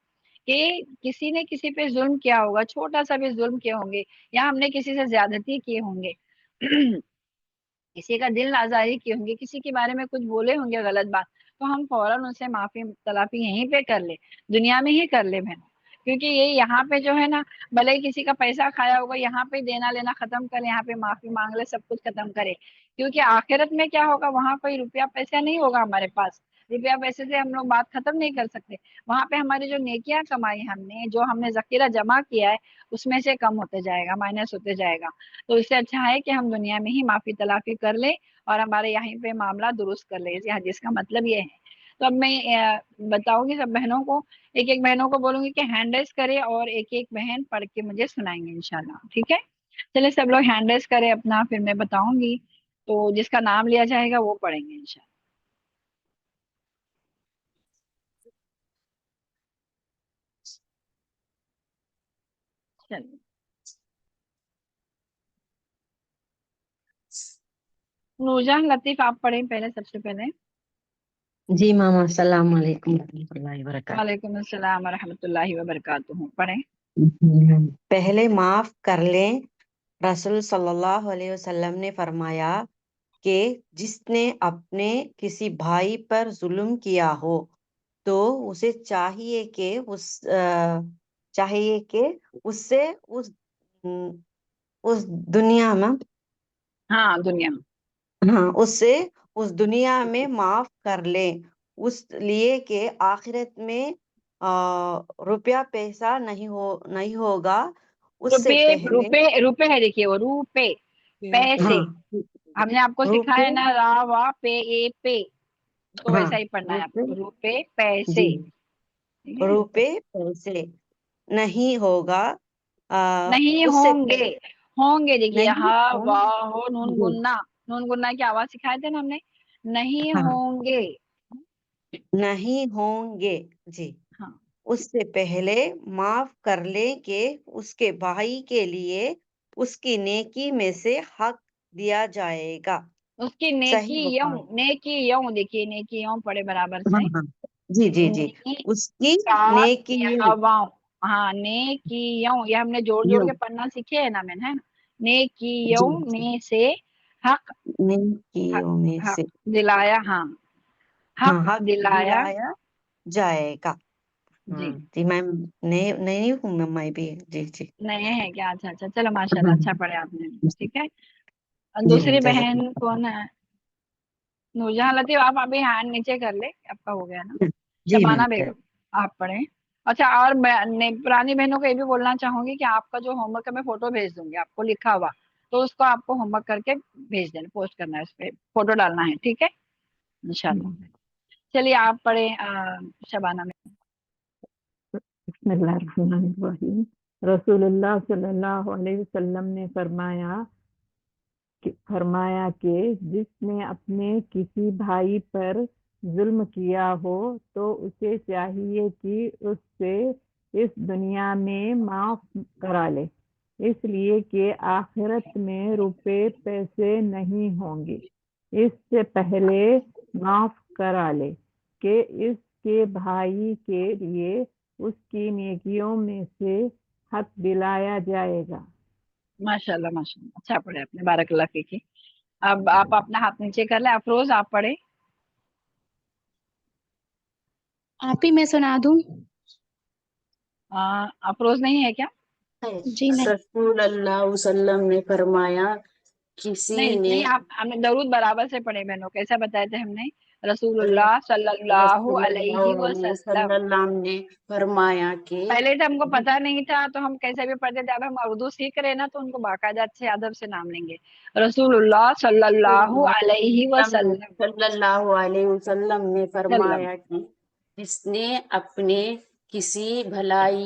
کہ کسی نے کسی پہ ظلم کیا ہوگا، چھوٹا سا بھی ظلم کیے ہوں گے، یا ہم نے کسی سے زیادتی کی ہوں گے کسی کا دل آزاری کی ہوں گی، کسی کے بارے میں کچھ بولے ہوں گے غلط بات، تو ہم فوراً ان سے معافی تلافی یہیں پہ کر لے، دنیا میں ہی کر لے بہن، کیونکہ یہ یہاں پہ جو ہے نا بھلے ہی کسی کا پیسہ کھایا ہوگا یہاں پہ دینا لینا ختم کرے، یہاں پہ معافی مانگ لے، سب کچھ ختم کرے، کیونکہ آخرت میں کیا ہوگا، وہاں کوئی روپیہ پیسہ نہیں ہوگا ہمارے پاس، روپیہ پیسے سے ہم لوگ بات ختم نہیں کر سکتے، وہاں پہ ہماری جو نیکیاں کمائی ہم نے، جو ہم نے ذخیرہ جمع کیا ہے اس میں سے کم ہوتے جائے گا، مائنس ہوتے جائے گا، تو اس سے اچھا ہے کہ ہم دنیا میں ہی معافی تلافی کر لیں اور ہمارے یہیں پہ معاملہ درست کر لیں، اس حدیث کا مطلب یہ ہے۔ تو اب میں بتاؤں گی سب بہنوں کو، ایک ایک بہنوں کو بولوں گی کہ ہینڈ ریس کرے اور ایک ایک بہن پڑھ کے مجھے سنائیں گے انشاءاللہ، ٹھیک ہے؟ چلے سب لوگ ہینڈ ریس کرے اپنا، پھر میں بتاؤں گی، تو جس کا نام لیا جائے گا وہ پڑھیں گے انشاءاللہ۔ چلیے नूरजहां लतीफ आप पढ़ें पहले, सबसे पहले। जी मामा, अस्सलाम वालेकुम रहमतुल्लाहि व बरकातहू। वालेकुम अस्सलाम व रहमतुल्लाहि व बरकातुहू, पढ़ें। पहले माफ कर लें। रसूल सल्लल्लाहु अलैहि वसल्लम ने फरमाया कि जिसने अपने किसी भाई पर जुल्म किया हो तो उसे चाहिए कि उससे उस दुनिया में, हाँ, दुनिया में। हाँ, उससे उस दुनिया में माफ कर ले, उस लिए कि आखिरत में रुपया पैसा नहीं होगा उससे रुपए, पहले। रुपए रुपए है, देखिए वो रुपए, पैसे। हाँ, हमने आपको सिखाया है रुपये। ना, रा वा पे ए पे, तो हाँ, वैसा ही पढ़ना है रुपये। आपको, रुपए पैसे। जी, ठीक है। रुपये पैसे नहीं होगा नहीं उससे होंगे, पहले। होंगे देखिए, नहीं हा वाह हो नून होंगे। गुन्ना, नून गुन्ना की आवाज सिखाए थे ना हमने। नहीं हाँ, होंगे। नहीं होंगे। जी, हाँ, उससे पहले माफ कर ले कि उसके भाई के लिए उसकी नेकी में से हक दिया जाएगा। उसकी सही नेकी बुखारी। यऊ, नेकी यऊ, देखिए नेकी यऊ पढ़े बराबर हाँ, से। हाँ। जी, जी, जी। नी उसकी का नेकी या वाऊ, हाँ नेकी यऊ, ये हमने जोड़ जोड़ यूं। के पढ़ना सीखे है ना मैंने, है ना। नेकी जी, यऊ जी। में से हक, हक, नेकियों में हक से, दिलाया, हाँ, हाँ, हक हक दिलाया। दिलाया जाएगा। जी। जी मैम, नहीं नहीं हूँ मैं भी। जी, जी। नए हैं क्या? अच्छा अच्छा, चलो माशाल्लाह, हाँ, अच्छा पढ़े आपने। ठीक है। और जी मैम, दूसरी बहन जज़ाकल्लाह। कौन है? नूरजहां लतीफ, आप अभी हैंड नीचे कर ले, आपका हो गया ना। जी शबाना मैम। बेगम, आप पढ़ें। अच्छा, और पुरानी बहनों को ये भी बोलना चाहूंगी कि आपका जो होमवर्क है मैं फोटो भेज दूंगी आपको लिखा हुआ, तो उसको आपको होमवर्क करके भेज देना, पोस्ट करना है, उस पे फोटो डालना है, ठीक है, इंशाल्लाह। चलिए आप पढ़े शबाना में। बिस्मिल्लाहिर्रहमानिर्रहीम। रसूलुल्लाह सल्लल्लाहु अलैहि वसल्लम ने फरमाया कि जिसने अपने किसी भाई पर जुल्म किया हो तो उसे चाहिए कि उससे इस दुनिया में माफ करा ले, इसलिए कि आखिरत में रुपए पैसे नहीं होंगे। इससे पहले माफ करा ले कि इसके भाई के लिए उसकी नेकियों में से हक दिलाया जाएगा। माशाल्लाह माशाल्लाह, अच्छा पढ़े आपने, बारकल्लाह फीकी। अब आप अपना हाथ नीचे कर ले, अफरोज आप पढ़े। आप ही मैं सुना दूं? अफरोज नहीं है क्या? जी नहीं। रसूल अल्लाह वसल्लम ने फरमाया किसी नहीं ने नहीं, आप हमने दरूद बराबर से पढ़े बहनों, कैसा बताया थे हमने? रसूलुल्लाह सल्लल्लाहु अलैहि वसल्लम। रसूलुल्लाह ने फरमाया कि पहले तो हमको पता नहीं था तो हम कैसे भी पढ़ते थे, अब हम उर्दू सीख रहे हैं ना, तो उनको बाकायदा अच्छे अदब से नाम लेंगे। रसूलुल्लाह सल्लल्लाहु अलैहि वसल्लम। सल्लल्लाहु अलैहि वसल्लम ने सल्लम। फरमाया कि जिसने अपने किसी भाई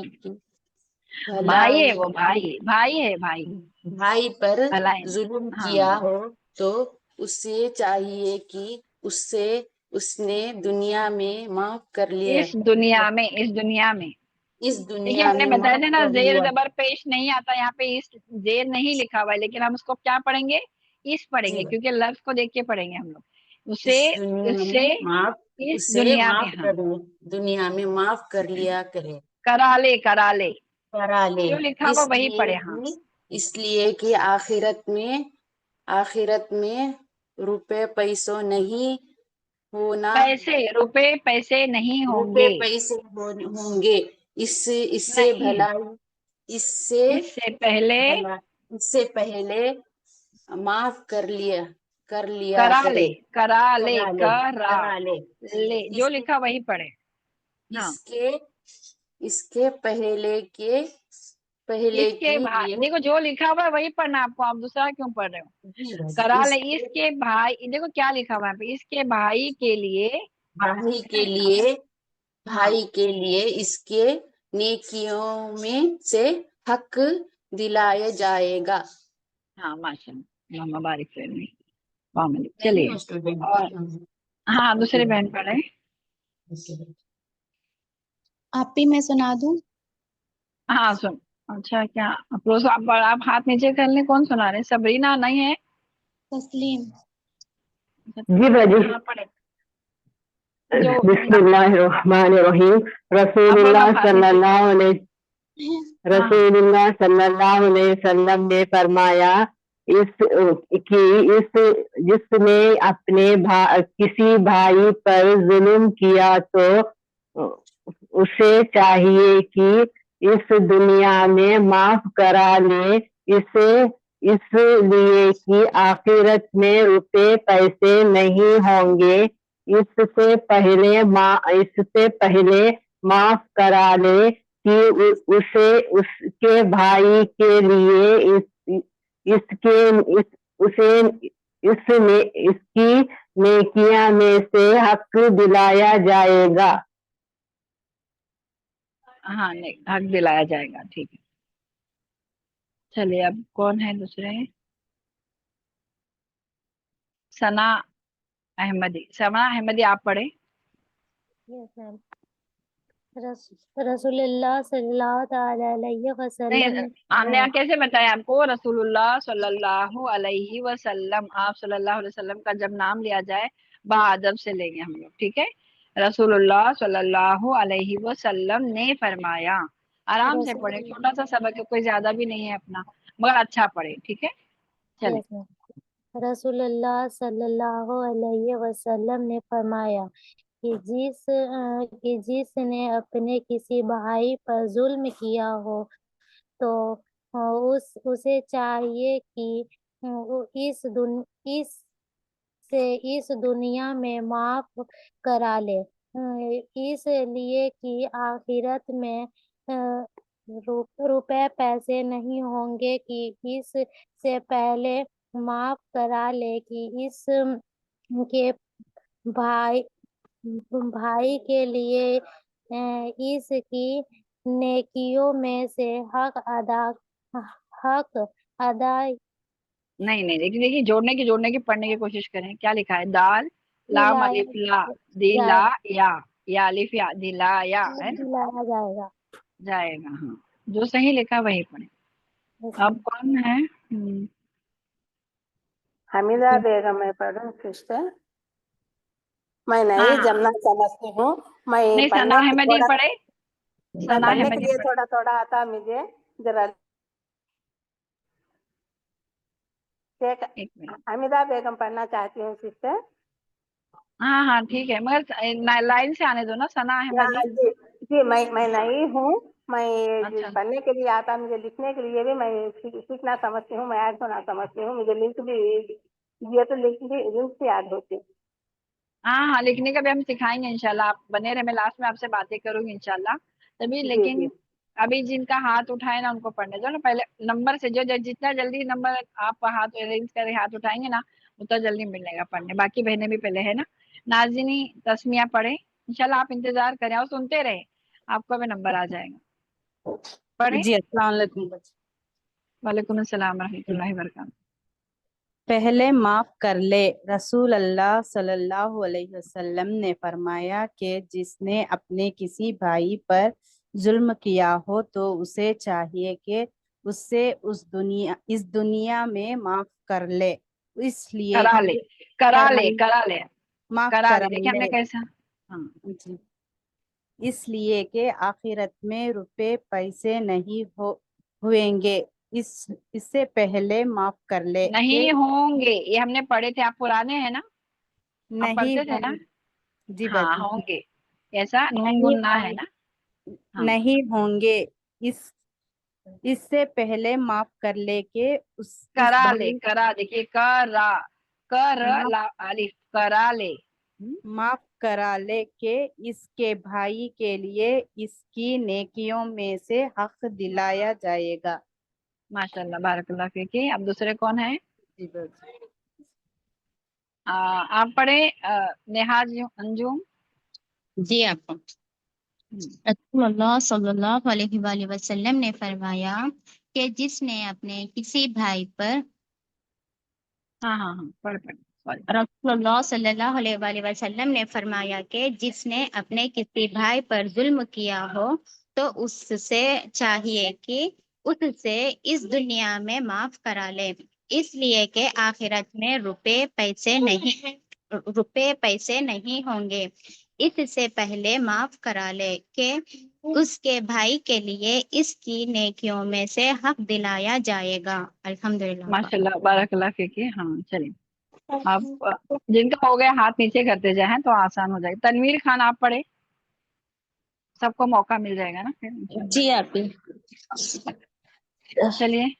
है भलाई वो, भाई भाई है, भाई। भाई पर भलाई जुल्म नहीं, किया हाँ। हो तो उसे चाहिए कि उससे उसने दुनिया में माफ कर लिया, इस दुनिया में, इस दुनिया में। इस देखिए दुनिया हमने में बताया माफ था ना, कर जेर लिया। जबर पेश नहीं आता यहाँ पे, इस जेर नहीं लिखा हुआ है, लेकिन हम उसको क्या पढ़ेंगे? इस जी, पढ़ेंगे, क्योंकि लफ्ज को देख के पढ़ेंगे हम लोग उसे। इस दुनिया इससे, में माफ, इस उसे दुनिया में, माफ हाँ। कर, दुनिया में माफ कर लिया करे, करा ले, करा ले, करा ले। जो लिखा हुआ वही पढ़े, हाँ। इसलिए कि आखिरत में रुपए पैसों नहीं होना, पैसे, रुपए पैसे नहीं रुपए होंगे। पैसे होंगे। इससे इससे नहीं है। भलाई इससे इससे पहले भला इससे पहले माफ कर लिया करा ले, करे, करा ले, करा ले, करा करा ले। ले, जो इसके लिखा वही पढ़े, हाँ। इसके इसके पहले इसके की भाई, लिए। देखो जो लिखा हुआ है वही पढ़ना आपको, आप दूसरा क्यों पढ़ रहे हो? जी, करा ले, इसके इसके भाई, देखो क्या लिखा हुआ है यहाँ पे, इसके भाई के लिए, भाई है के ना, लिए हाँ। भाई के लिए इसके नेकियों में से हक दिलाया जाएगा। हाँ माशाल्लाह, अल्लाह बारिक फिल्मी, वाह, मैं ही चलिए। हूँ स्टूडेंट। और हाँ, दूसरे बहन पढ़े। आप ही मैं सुना दूं? हाँ सुन। अच्छा, क्या अफरोज, आप हाथ नीचे कर लें, कौन सुना रहे हैं? सबरीना नहीं है? तस्लीम। جی باجی. ہاں پڑھے جو بسم اللہ الرحمن الرحیم. رسول اب اللہ بعد صلی میں اللہ علیہ ہاں رسول اللہ صلی اللہ علیہ وسلم نے فرمایا جس نے اپنے کسی بھائی پر ظلم کیا تو اسے چاہیے کہ اس دنیا میں معاف کرا لے، اسے اس لیے کہ آخرت میں روپے پیسے نہیں ہوں گے، اس سے پہلے معاف کرا لے کہ اسے اس کے بھائی کے لیے اس کی نیکیاں میں سے حق دلایا جائے گا. ہاں حق دلایا جائے گا. ٹھیک ہے چلیے اب کون ہے دوسرے؟ ثنا احمدی آپ پڑھے. رسول اللہ صلی اللہ تعالی علیہ وسلم نہیں ہم نے کیسے بتایا آپ کو؟ رسول اللہ صلی اللہ علیہ وسلم، آپ صلی اللہ علیہ وسلم کا جب نام لیا جائے بادب سے لیں گے ہم لوگ. ٹھیک ہے، رسول اللہ صلی اللہ علیہ وسلم نے فرمایا. آرام سے پڑھے، چھوٹا سا سبق ہے، کوئی زیادہ بھی نہیں ہے اپنا، مگر اچھا پڑھے. ٹھیک ہے چلے. رسول اللہ صلی اللہ علیہ وسلم نے فرمایا کہ جس نے اپنے کسی بھائی پر ظلم کیا ہو تو اسے چاہیے کہ اس دنیا میں معاف کرا لے، اس لیے کہ آخرت میں روپے پیسے نہیں ہوں گے، کہ اس سے پہلے معاف کرا لے کہ اس کے بھائی کے لیے اس کی نیکیوں میں سے حق ادا نہیں دیکھیے جوڑنے کی پڑھنے کی کوشش کریں. کیا لکھا ہے؟ دال لام دلایا الف لا دلا یا الف یا دلا یا ہے نا، دلایا جائے گا. جائے گا. ہاں جو صحیح لکھا وہی پڑھیں. اب کون ہے؟ حمیدہ بیگم ہے پڑھوں سسٹر. میں ہاں نہیں جمنا سمجھتی ہوں. میں نہیں ثنا احمدی پڑھے. ثنا پڑھنے کے احمدی لیے پڑھے. تھوڑا آتا مجھے ذرا. ایک منٹ. حمیدہ بیگم پڑھنا چاہتی ہوں سسٹر. ہاں ٹھیک ہے، مگر لائن سے آنے دو نا. ثنا احمدی. جی جی میں نہیں ہوں. میں اچھا پڑھنے کے لیے آتا، مجھے لکھنے کے لیے بھی میں سیکھنا سمجھتی ہوں، میں یاد ہونا سمجھتی ہوں. مجھے لنک بھی یہ تو لنک سے یاد ہوتی. ہاں لکھنے کا بھی ہم سکھائیں گے انشاءاللہ. آپ بنے رہے، میں لاسٹ میں آپ سے باتیں کروں گی انشاءاللہ تبھی. جی لیکن جی ابھی جن کا ہاتھ اٹھائے نا ان کو پڑھنے دو نا. پہلے نمبر سے جو جتنا جلدی نمبر آپ ہاتھ ارینج کرے ہاتھ اٹھائیں گے نا اتنا جلدی ملے گا پڑھنے. باقی بہنیں بھی پہلے ہے نا. نازنی تسمیہ پڑھے انشاءاللہ. آپ انتظار کریں اور سنتے رہے، آپ کو بھی نمبر آ جائے گا. پڑھے. جی السلام علیکم. وعلیکم السلام ورحمۃ اللہ وبرکاتہ. پہلے معاف کر لے. رسول اللہ صلی اللہ علیہ وسلم نے فرمایا کہ جس نے اپنے کسی بھائی پر ظلم کیا ہو تو اسے چاہیے کہ اسے اس دنیا میں معاف کر لے، اس لیے کرا لے. معاف کرا کرا لے. دیکھیں ہم نے لے کیسا. ہاں جی، اس لیے کہ آخرت میں روپے پیسے نہیں ہوئیں گے، اس سے پہلے معاف کر لے کہ نہیں ہوں گے. یہ ہم نے پڑھے تھے. آپ پرانے ہیں نا، آپ نہیں پڑھتے تھے نا. جی ہاں باجی ہوں گے. ایسا نون نہیں گننا ہے نا. ہاں نہیں ہوں گے، اس سے پہلے معاف کر لے کہ اس کرا لے. بھائی کرا دیکھیے کر معاف لا الف کرا لے. معاف کرا لے کہ اس کے بھائی کے لیے اس کی نیکیوں میں سے حق دلایا جائے گا. ماشاء اللہ بارک اللہ فیک. اب دوسرے کون ہیں؟ جی باجی. آپ پڑھے نہاز انجم. جی آپ کو رسول اللہ صلی اللہ علیہ وآلہ وسلم نے فرمایا کہ جس نے اپنے کسی بھائی پر ہاں پڑھ سوری. رسول اللہ صلی اللہ علیہ وآلہ وسلم نے فرمایا کہ جس نے اپنے کسی بھائی پر ظلم کیا ہو تو اس سے چاہیے کہ اس سے اس دنیا میں معاف کرا لے، اس لیے کہ آخرت میں روپے پیسے نہیں रुपए पैसे नहीं होंगे, इससे पहले माफ करा ले कि उसके भाई के लिए इसकी नेकियों में से हक दिलाया जाएगा। अल्हम्दुलिल्लाह। माशाल्लाह बारकल्लाह फीकी। हाँ चलिए आप जिनका हो गया हाथ नीचे करते जाए तो आसान हो जाएगा। तनवीर खान आप पढ़े, सबको मौका मिल जाएगा ना फिर इंशाल्लाह। जी आपी। चलिए।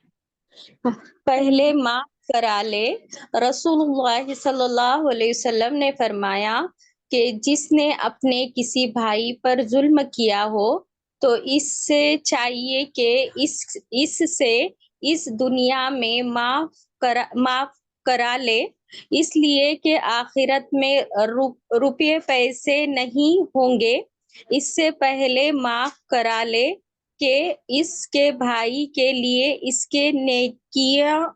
पहले माफ करा ले। रसूलुल्लाह सल्लल्लाहु अलैहि वसल्लम ने फरमाया कि जिसने अपने किसी भाई पर जुल्म किया हो तो इससे चाहिए कि इससे इस दुनिया में माफ करा ले, इसलिए कि आखिरत में रुपये पैसे नहीं होंगे। इससे पहले माफ करा ले कि इसके भाई के लिए इसके नेकियों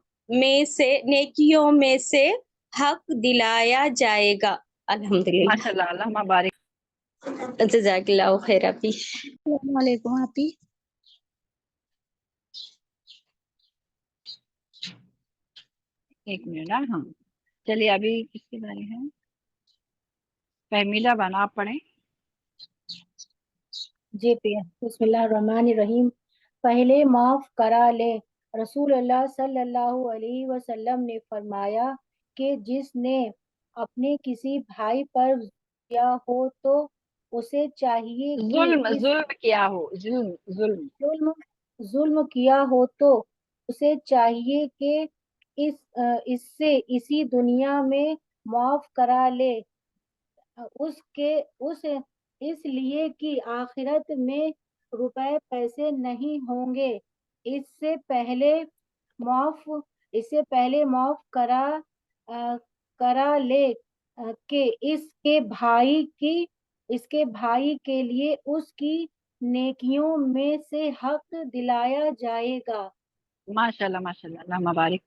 में से हक दिलाया जाएगा। अल्हम्दुलिल्लाह। माशाल्लाह अल्लाह मुबारक। जज़ाकल्लाहु खैर आपी। अस्सलाम वालेकुम आपी। एक मिनट। हाँ चलिए अभी किसकी बारी है? फहमीला बना आप पढ़े। जी पिया। बिस्मिल्लाहिर्रहमानिर्रहीम। पहले माफ करा ले। रसूलुल्लाह सल्लल्लाहु अलैहि वसल्लम ने फरमाया कि जिसने अपने किसी भाई पर किया हो तो उसे चाहिए कि जुल्म किया हो, जुल्म जुल्म जुल्म किया हो तो उसे चाहिए कि इससे इसी दुनिया में माफ करा ले, उस इसलिए कि आखिरत में रुपए पैसे नहीं होंगे। इससे पहले माफ इससे पहले माफ करा ले कि इसके भाई के लिए उसकी नेकियों में से हक दिलाया जाएगा। माशाल्लाह माशाल्लाह अल्लाह मुबारक।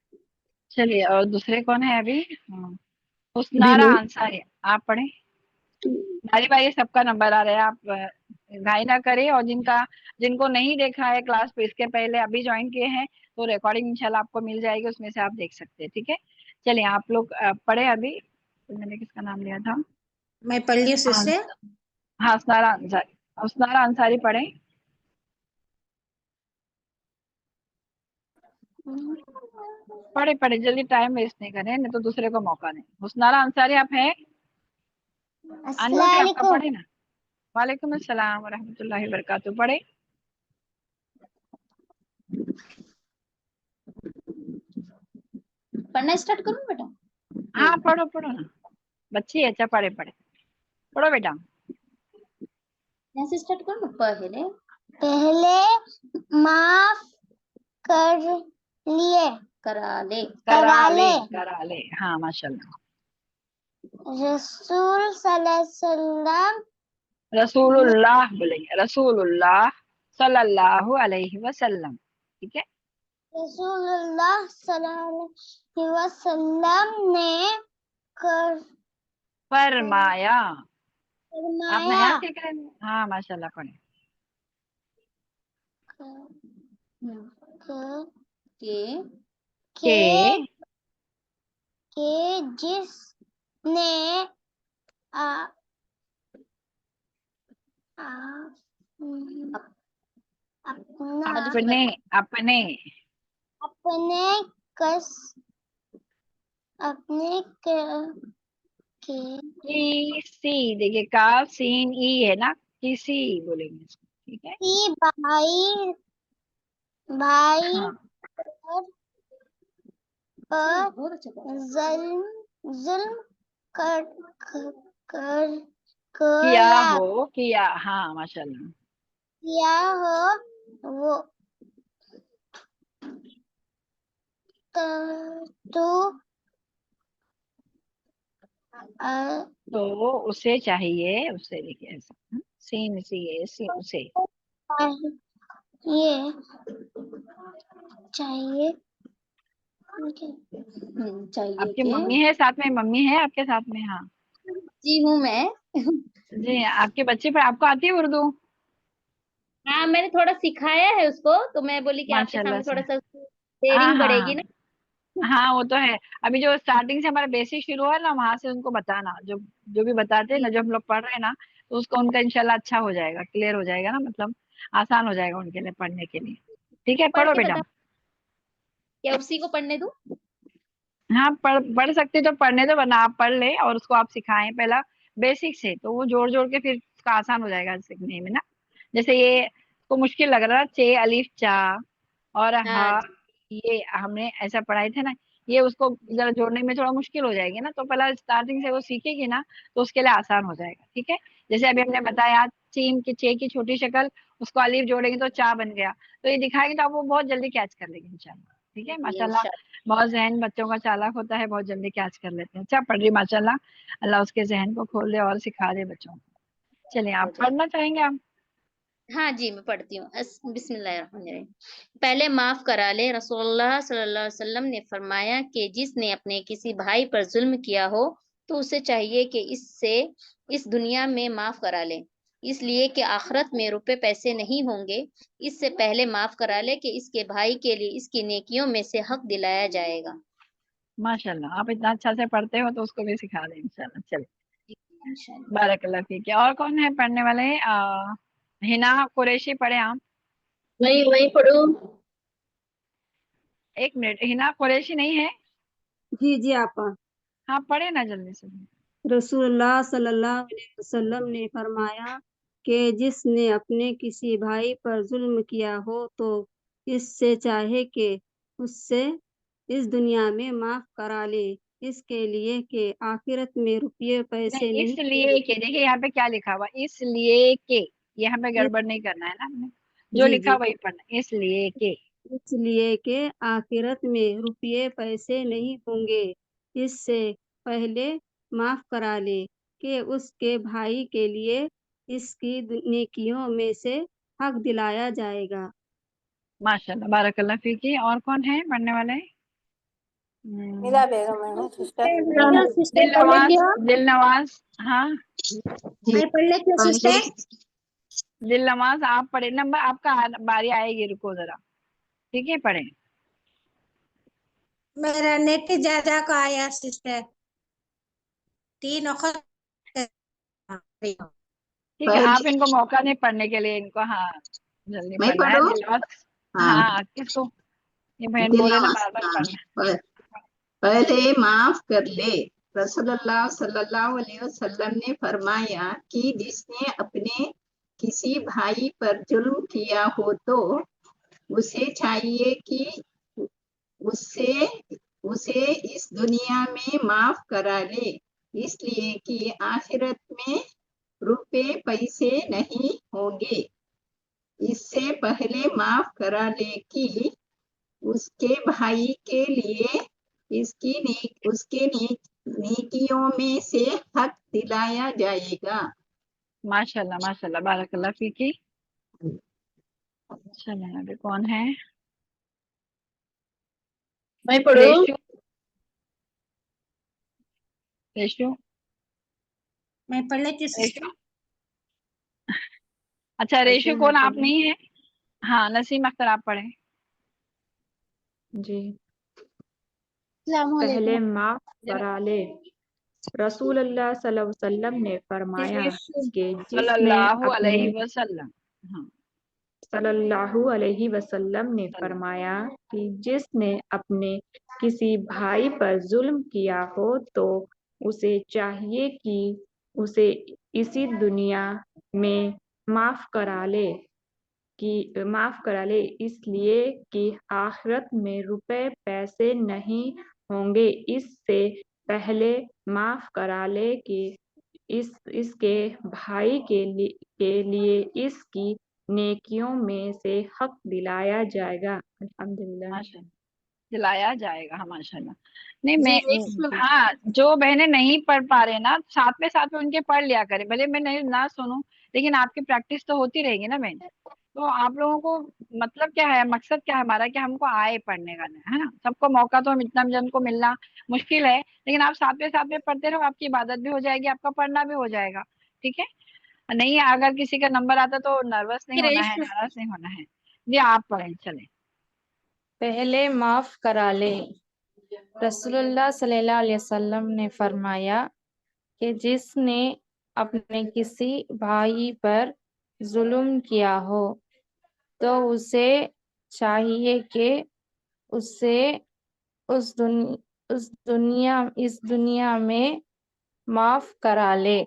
चलिए और दूसरे कौन है अभी? हुस्नारा अंसारी आप पढ़े। बारी बारी सबका नंबर आ रहा है, आप घाई ना करें। और जिनको नहीं देखा है क्लास पे इसके पहले अभी ज्वाइन किए हैं तो रिकॉर्डिंग इंशाल्लाह आपको मिल जाएगी, उसमें से आप देख सकते हैं। ठीक है चलिए आप लोग पढ़े अभी। तो मैंने किसका नाम लिया था? मैं पढ़ ली उससे। हाँ हुस्नारा अंसारी पढ़े। पढ़े पढ़े जल्दी, टाइम वेस्ट नहीं करें नहीं तो दूसरे को मौका दें। हुस्नारा अंसारी आप हैं? अनम्यूट है आपका, पढ़े ना। वालेकुम अस्सलाम वरहमतुल्लाहि वबरकातुहू पढ़े। पढ़ना स्टार्ट करूं बेटा? हाँ पढ़ो ना बच्ची। अच्छा पढ़े पढ़ो बेटा। यहाँ से स्टार्ट करूं? पहले माफ करा ले। हाँ माशाल्लाह। रसूलुल्लाह बोलेंगे, रसूलुल्लाह सल्लल्लाहु अलैहि वसल्लम। ठीक है। रसूलुल्लाह सल्लल्लाहु अलैहि वसल्लम ने फरमाया। आप नया सीख रहे हैं? हाँ माशाल्लाह पढ़े। के जिसने किसी, देखिए काफ सीन ई है ना, किसी बोलेंगे इसको। ठीक है। भाई हाँ। पर जुल्म किया। हाँ माशाल्लाह। किया हो वो तो उसे चाहिए, उसे देखिए ऐसा सीन सी है, उसे ये चाहिए आपकी मम्मी है साथ में? मम्मी है आपके साथ में? हाँ जी हूँ मैं। जी। आपके बच्चे पर आपको आती है उर्दू? हाँ मैंने थोड़ा सिखाया है उसको, तो मैं बोली कि आपके माशाल्लाह सामने से। थोड़ा सा हाँ शेयरिंग हाँ बढ़ेगी हाँ ना। हाँ वो तो है। अभी जो स्टार्टिंग से हमारा बेसिक शुरू हुआ ना, वहां से उनको बताना, जो जो भी बताते हैं ना, जो हम लोग पढ़ रहे हैं ना, तो उसको उनका इंशाल्लाह अच्छा हो जाएगा, क्लियर हो जाएगा ना, मतलब आसान हो जाएगा उनके लिए पढ़ने के लिए। ठीक है, पढ़ पढ़ो के बेटा। बता, क्या उसी को पढ़ने दूं? हाँ पढ़ सकते तो पढ़ने दो, वरना आप पढ़ ले और उसको आप सिखाएं पहला बेसिक से, तो वो जोड़ जोड़ के फिर उसका आसान हो जाएगा सीखने में ना। जैसे ये को मुश्किल लग रहा, चे अलिफ चा और हाँ हा, जी। ये हमने ऐसा पढ़ाए थे ना, ये उसको जरा जोड़ने में थोड़ा मुश्किल हो जाएगी ना, तो पहला स्टार्टिंग से वो सीखेगी ना, तो उसके लिए आसान हो जाएगा। ठीक है, जैसे अभी हमने बताया चीन की चे की छोटी शक्ल, उसको अलिफ जोड़ेंगे तो चा बन गया, तो ये दिखाएंगे तो आप वो बहुत जल्दी कैच कर लेंगे इंशाल्लाह। ठीक है, जी माशाल्लाह। इंशाल्लाह। बहुत जहन बच्चों का चालाक होता है, बहुत जल्दी कैच कर लेते हैं। अच्छा पढ़ रही माशाल्लाह, अल्लाह उसके जहन को खोल दे और सिखा दे बच्चों को। चलिए, हो आप जाए। पढ़ना चाहेंगे आप? हाँ जी, मैं पढ़ती हूँ। बिस्मिल्लाहिर्रहमानिर्रहीम। पहले माफ करा ले, रसूलुल्लाह सल्लल्लाहु अलैहि वसल्लम ने फरमाया कि जिसने अपने किसी भाई पर जुल्म किया हो तो उसे चाहिए कि इससे इस दुनिया में माफ करा ले, इसलिए कि आखिरत में रुपए पैसे नहीं होंगे। इससे पहले माफ करा ले कि इसके भाई के लिए इसकी नेकियों में से हक दिलाया जाएगा। माशाल्लाह, आप इतना अच्छा से पढ़ते हो तो उसको भी सिखा दें इंशाल्लाह। चलिए, इंशाल्लाह। बारकल्लाह फीक है। और कौन है पढ़ने वाले? हिना कुरैशी पढ़े आप? वही पढ़ो। एक मिनट, हिना कुरैशी नहीं है? जी जी आपा। हाँ पढ़े ना जल्दी से। रसूलुल्लाह सल्लल्लाहु अलैहि वसल्लम ने फरमाया कि जिसने अपने किसी भाई पर जुल्म किया हो तो इससे चाहे कि उससे इस दुनिया में माफ करा ले, इसके लिए कि आखिरत में रुपये पैसे नहीं, नहीं इसलिए के, देखिए यहाँ पे क्या लिखा हुआ, इसलिए के, यहाँ पे इस, गड़बड़ नहीं करना है ना हमने, जो जी लिखा जी, वही पढ़ना, इसलिए के। इसलिए कि आखिरत में रुपये पैसे नहीं होंगे, इससे पहले माफ करा ले कि उसके भाई के लिए इसकी नेकियों में से हक दिलाया जाएगा। माशाल्लाह, बारकल्लाह फीकी। और कौन है पढ़ने वाले? मिला बेगम है सिस्टर। सिस्टर दिल पढ़ नवाज, लेती हो? दिल नवाज। हाँ, मैं पढ़ लेती हूँ सिस्टर। दिल नवाज आप पढ़े, नंबर आपका बारी आएगी, रुको जरा। ठीक है, पढ़े। मेरा नेट ज्यादा का आया सिस्टर, 3 वक्त ठीक है, आप इनको मौका नहीं पढ़ने के लिए, इनको हाँ जल्दी मैं पढ़ना है। पढ़ूं? दिलवाज, हाँ, हाँ किसको? ये बहन दिल बोल रहे ना नवाज। बार बार हाँ, पढ़ना। पहले माफ कर ले। रसूलुल्लाह सल्लल्लाहु अलैहि वसल्लम ने फरमाया कि जिसने अपने किसी भाई पर जुल्म किया हो तो उसे चाहिए कि उससे उसे इस दुनिया में माफ करा ले, इसलिए कि आखिरत में रुपए पैसे नहीं होंगे। इससे पहले माफ करा ले कि उसके भाई के लिए उसके नेकियों में से हक दिलाया जाएगा। माशाल्लाह माशाल्लाह, बारकल्लाह फीकी। चलिए, अभी कौन है? मैं पढ़ूं? रेशु, रेशु, मैं पढ़ लेती हूँ सिस्टर। रेशु। अच्छा, रेशु मैं कौन? आप पढ़ूं? नहीं है? हाँ, नसीम अख्तर आप पढ़े। जी। अस्सलामुअलैकुम। पहले माफ करा ले। रसूलुल्लाह सल्लल्लाहु अलैहि वसल्लम ने फरमाया कि जिसने सल्लल्लाहु अपने अलैहि वसल्लम। हाँ, सल्लल्लाहु अलैहि वसल्लम ने फरमाया कि जिसने अपने किसी भाई पर जुल्म किया हो तो उसे चाहिए कि उसे इसी दुनिया में माफ करा ले इसलिए कि आखिरत में रुपए पैसे नहीं होंगे। इससे पहले माफ करा ले कि इसके भाई के लिए इसकी नेकियों में से हक दिलाया जाएगा। अल्हम्दुलिल्लाह। माशाल्लाह, दिलाया जाएगा। हाँ माशाल्लाह। नहीं जी मैं, हाँ जो बहनें नहीं पढ़ पा रहे ना, साथ में उनके पढ़ लिया करें, भले मैं नहीं ना सुनूं, लेकिन आपकी प्रैक्टिस तो होती रहेगी ना बहन। तो आप लोगों को मतलब क्या है, मकसद क्या है हमारा, कि हमको आए पढ़ने का, है ना। सबको मौका तो हम इतना जन को मिलना मुश्किल है, लेकिन आप साथ में पढ़ते रहो, आपकी इबादत भी हो जाएगी, आपका पढ़ना भी हो जाएगा। ठीक है। नहीं, अगर किसी का नंबर आता तो नर्वस नहीं होना है, नाराज नहीं होना है। जी आप पढ़ें, चले। पहले माफ करा ले। رسول اللہ صلی اللہ علیہ وسلم نے فرمایا کہ جس نے اپنے کسی بھائی پر ظلم کیا ہو تو اسے چاہیے کہ اسے اس دنیا میں معاف کرا لے،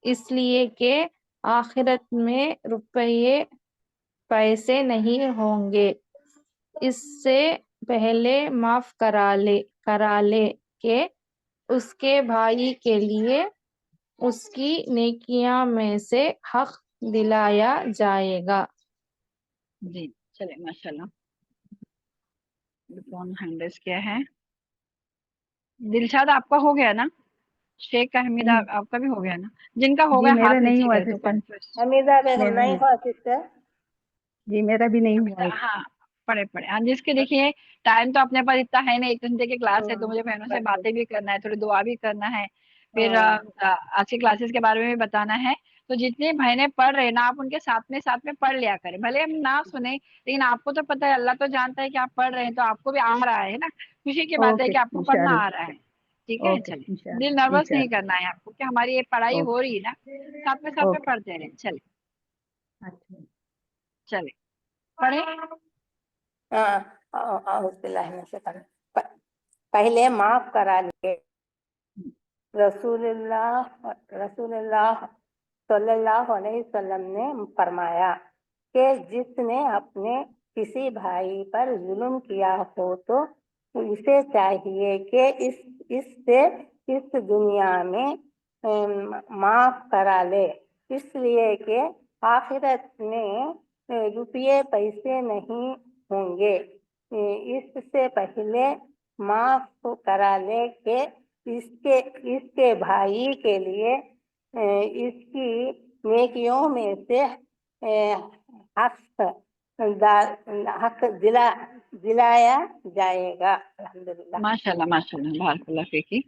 اس لیے کہ آخرت میں روپے پیسے نہیں ہوں گے۔ اس سے پہلے معاف کرا لے کہ اس کے بھائی کے لیے اس کی نیکیاں میں سے حق دلایا جائے گا۔ جی چلے ماشاءاللہ، کون ہینڈ ریز کیا ہے؟ دلشاد آپ کا ہو گیا نا؟ شیخ حمیدہ آپ کا بھی ہو گیا نا؟ جن کا ہو جی گیا میرا ہاتھ نہیں نیچے ہوا کر دو سسٹر، کنفیوز۔ حمیدہ بیگم میرا نہیں ہوا سسٹر۔ جی میرا بھی نہیں ہوا۔ ہاں پڑھے ہاں، جس کے دیکھیے ٹائم تو اپنے پاس اتنا ہے نہیں، 1 گھنٹے کی کلاس ہے تو مجھے بہنوں سے باتیں بھی کرنا ہے، تھوڑی دعا بھی کرنا ہے، پھر آج کی کلاسز کے بارے میں بھی بتانا ہے۔ تو جتنی بہنیں پڑھ رہے نا آپ ان کے ساتھ میں پڑھ لیا کریں، بھلے ہم نہ سنیں لیکن آپ کو تو پتہ ہے، اللہ تو جانتا ہے کہ آپ پڑھ رہے ہیں تو آپ کو بھی آ رہا ہے نا، خوشی کی بات ہے اوکے کہ آپ کو پڑھنا انشاءاللہ، آ رہا ہے۔ ٹھیک ہے، اوکے چلے دل انشاءاللہ نروس نہیں انشاءاللہ، کرنا ہے آپ کو کہ ہماری یہ پڑھائی ہو اوکے رہی ہے نا، ساتھ میں اوکے پڑھتے رہیں۔ چلے اچھا۔ چلے پڑھے۔ اعوذ باللہ من الشیطان پہلے معاف کرا لے۔ رسول اللہ صلی اللہ علیہ وسلم نے فرمایا کہ جس نے اپنے کسی بھائی پر ظلم کیا ہو تو اسے چاہیے کہ اس سے اس دنیا میں معاف کرا لے، اس لیے کہ آخرت میں روپے پیسے نہیں ہوں گے۔ اس سے پہلے معاف کرا لے کہ اس کے بھائی کے لیے اس کی نیکیوں میں سے حق دلایا جائے گا۔ الحمدللہ۔ ماشاءاللہ ماشاءاللہ، بارک اللہ فیکی۔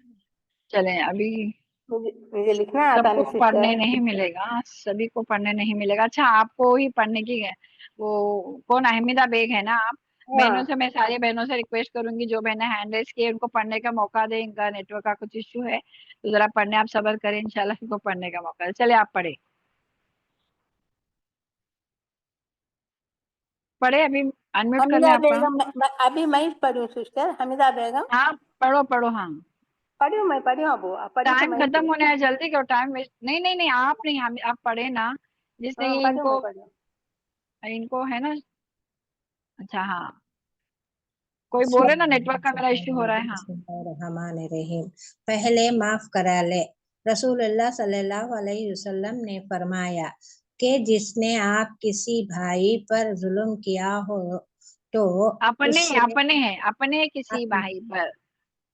چلیں ابھی مجھے لکھنا سب آتا کو نہیں سسٹر۔ پڑھنے نہیں ملے گا، سبھی کو پڑھنے نہیں ملے گا۔ اچھا آپ کو ہی پڑھنے کی ہے وہ کون؟ احمدہ بیگ ہے نا آپ؟ بہنوں سے میں ساری بہنوں سے ریکویسٹ کروں گی جو بہنیں ہینڈ ریز کی ان کو پڑھنے کا موقع دیں، ان کا نیٹ ورک کا کچھ ایشو ہے تو ذرا پڑھنے آپ صبر کریں، انشاءاللہ ان کو پڑھنے کا موقع دیں۔ چلے آپ پڑھے ابھی انمیوٹ کر لیں حمیدہ آپ کا۔ بیگم ابھی میں پڑھی ہوں سسٹر، حمیدہ بیگم ہاں پڑھو ہاں، پڑھی ہوں ابو پڑھی تو ٹائم میں ختم ہونے ہے، جلدی کرو، ٹائم ویسٹ نہیں آپ نہیں، آپ پڑھے نا، جس نے یہ پڑھی ہوں میں پڑھی ہوں۔ ان کو ہے نا۔ اچھا ہاں، کوئی بسم بولے نا نیٹ ورک کا میرا ایشو ہو رہا ہے۔ ہاں بسم اللہ الرحمن الرحیم۔ پہلے معاف کرا لے۔ رسول اللہ صلی اللہ علیہ وسلم نے فرمایا کہ جس نے آپ کسی بھائی پر ظلم کیا ہو تو اپنے کسی بھائی پر،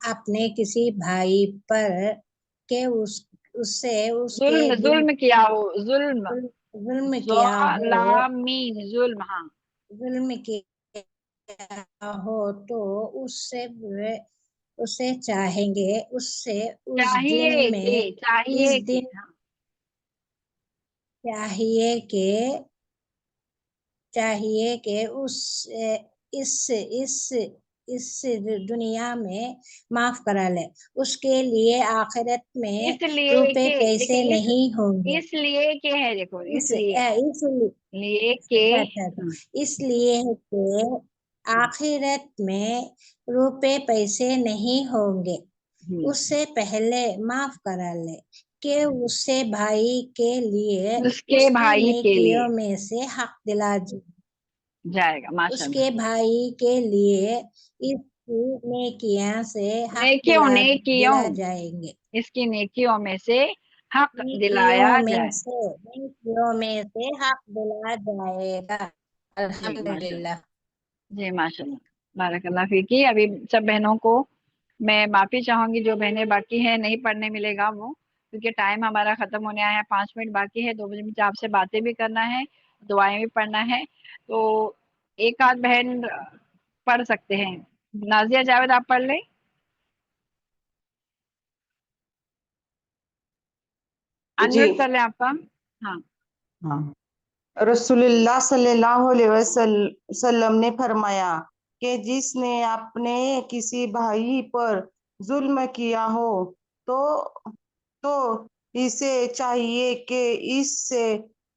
اپنے کسی بھائی پر کہ اس سے اس کے ظلم کیا ہو، ظلم ظلم کیا ہو، ظلم، ہاں ظلم کیا ہو تو اسے چاہیں گے اس سے اس دن میں اس دن چاہیے کہ اس دنیا میں معاف کرا لے، اس کے لیے آخرت میں اس لیے روپے کہ پیسے نہیں ہوں گے۔ اس لیے کہ ہے، دیکھو اس لیے کہ آخرت میں روپے پیسے نہیں ہوں گے، اس سے پہلے معاف کرا لے کہ اس سے بھائی کے لیے اس کے اس کی بھائی کے لیے نیکیوں میں سے حق دلا جائے گا۔ اس ماشاءاللہ، کے بھائی کے لیے اس کی نیکیاں سے حق دلا جائیں گے، اس کی نیکیوں میں سے حق نیکیوں دلایا میں جائے۔ سے حق دلا جائے گا۔ جی ماشاءاللہ، الحمدللہ۔ جی ماشاءاللہ، بارک اللہ فیکی۔ ابھی سب بہنوں کو میں معافی چاہوں گی، جو بہنیں باقی ہیں نہیں پڑھنے ملے گا وہ، کیونکہ ٹائم ہمارا ختم ہونے آیا ہے، 5 منٹ باقی ہے، 2 بجے مجھے آپ سے باتیں بھی کرنا ہے، دعائیں بھی پڑھنا ہے، تو ایک آدھ بہن پڑھ سکتے ہیں۔ نازیہ جاوید آپ پڑھ لیں، جی انمیوٹ کر لیں آپ کا۔ ہاں ہاں، رسول اللہ صلی اللہ علیہ وسلم نے فرمایا کہ جس نے اپنے کسی بھائی پر ظلم کیا ہو تو اسے چاہیے کہ اس سے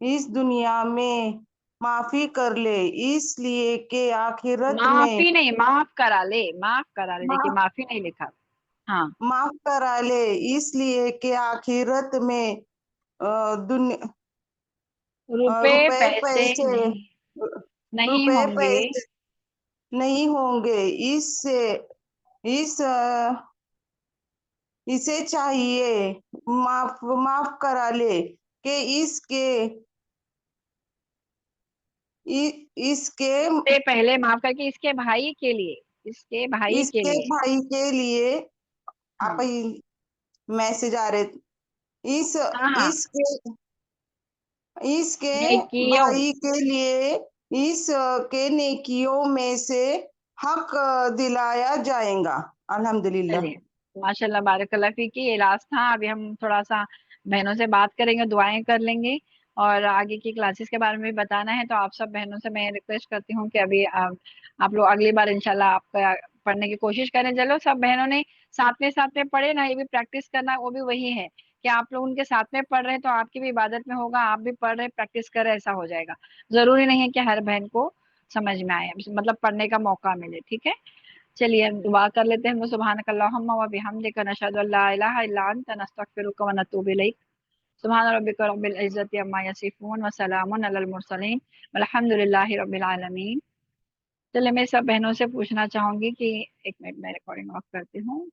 اس دنیا میں معافی کر لے، اس لیے کہ آخرت میں معافی نہیں، معاف کرا لے، معاف کرا لے، دیکھیے معافی نہیں لکھا. ہاں معاف کرا لے، اس لیے کہ آخرت میں روپے پیسے پیسے نہیں روپے ہوں گے. پیسے نہیں ہوں گے، اسے چاہیے معاف کرا لے کہ اس کے سے پہلے معاف کر کے اس کے بھائی کے لیے، اس کے بھائی کے لیے. بھائی کے لیے ہاں آپ میسج آ رہے، ہاں اس کے نیکیوں بھائی کے لیے اس کے نیکیوں میں سے حق دلایا جائے گا. الحمدللہ. چلیے ماشاء اللہ بارک اللہ فیک. یہ لاسٹ تھا. ابھی ہم تھوڑا سا بہنوں سے بات کریں گے، دعائیں کر لیں گے، اور آگے کی کلاسز کے بارے میں بھی بتانا ہے. تو آپ سب بہنوں سے میں ریکویسٹ کرتی ہوں کہ ابھی آپ لوگ اگلی بار انشاءاللہ آپ کا پڑھنے کی کوشش کریں. چلو سب بہنوں نے ساتھ میں پڑھے نا، یہ بھی پریکٹس کرنا، وہ بھی وہی ہے کہ آپ لوگ ان کے ساتھ میں پڑھ رہے ہیں تو آپ کی بھی عبادت میں ہوگا، آپ بھی پڑھ رہے پریکٹس کر رہے، ایسا ہو جائے گا. ضروری نہیں ہے کہ ہر بہن کو سمجھ میں آئے، مطلب پڑھنے کا موقع ملے. ٹھیک ہے، چلیے دعا کر لیتے ہیں. سبحانک اللہم و بحمدک، نشہد ان لا الہ الا انت، نستغفرک و نتوب الیک. سبحان ربک رب العزت عما یصفون وسلام علی المرسلین والحمد للہ رب العالمین. چلے میں سب بہنوں سے پوچھنا چاہوں گی کہ ایک منٹ میں ریکارڈنگ آف کرتی ہوں.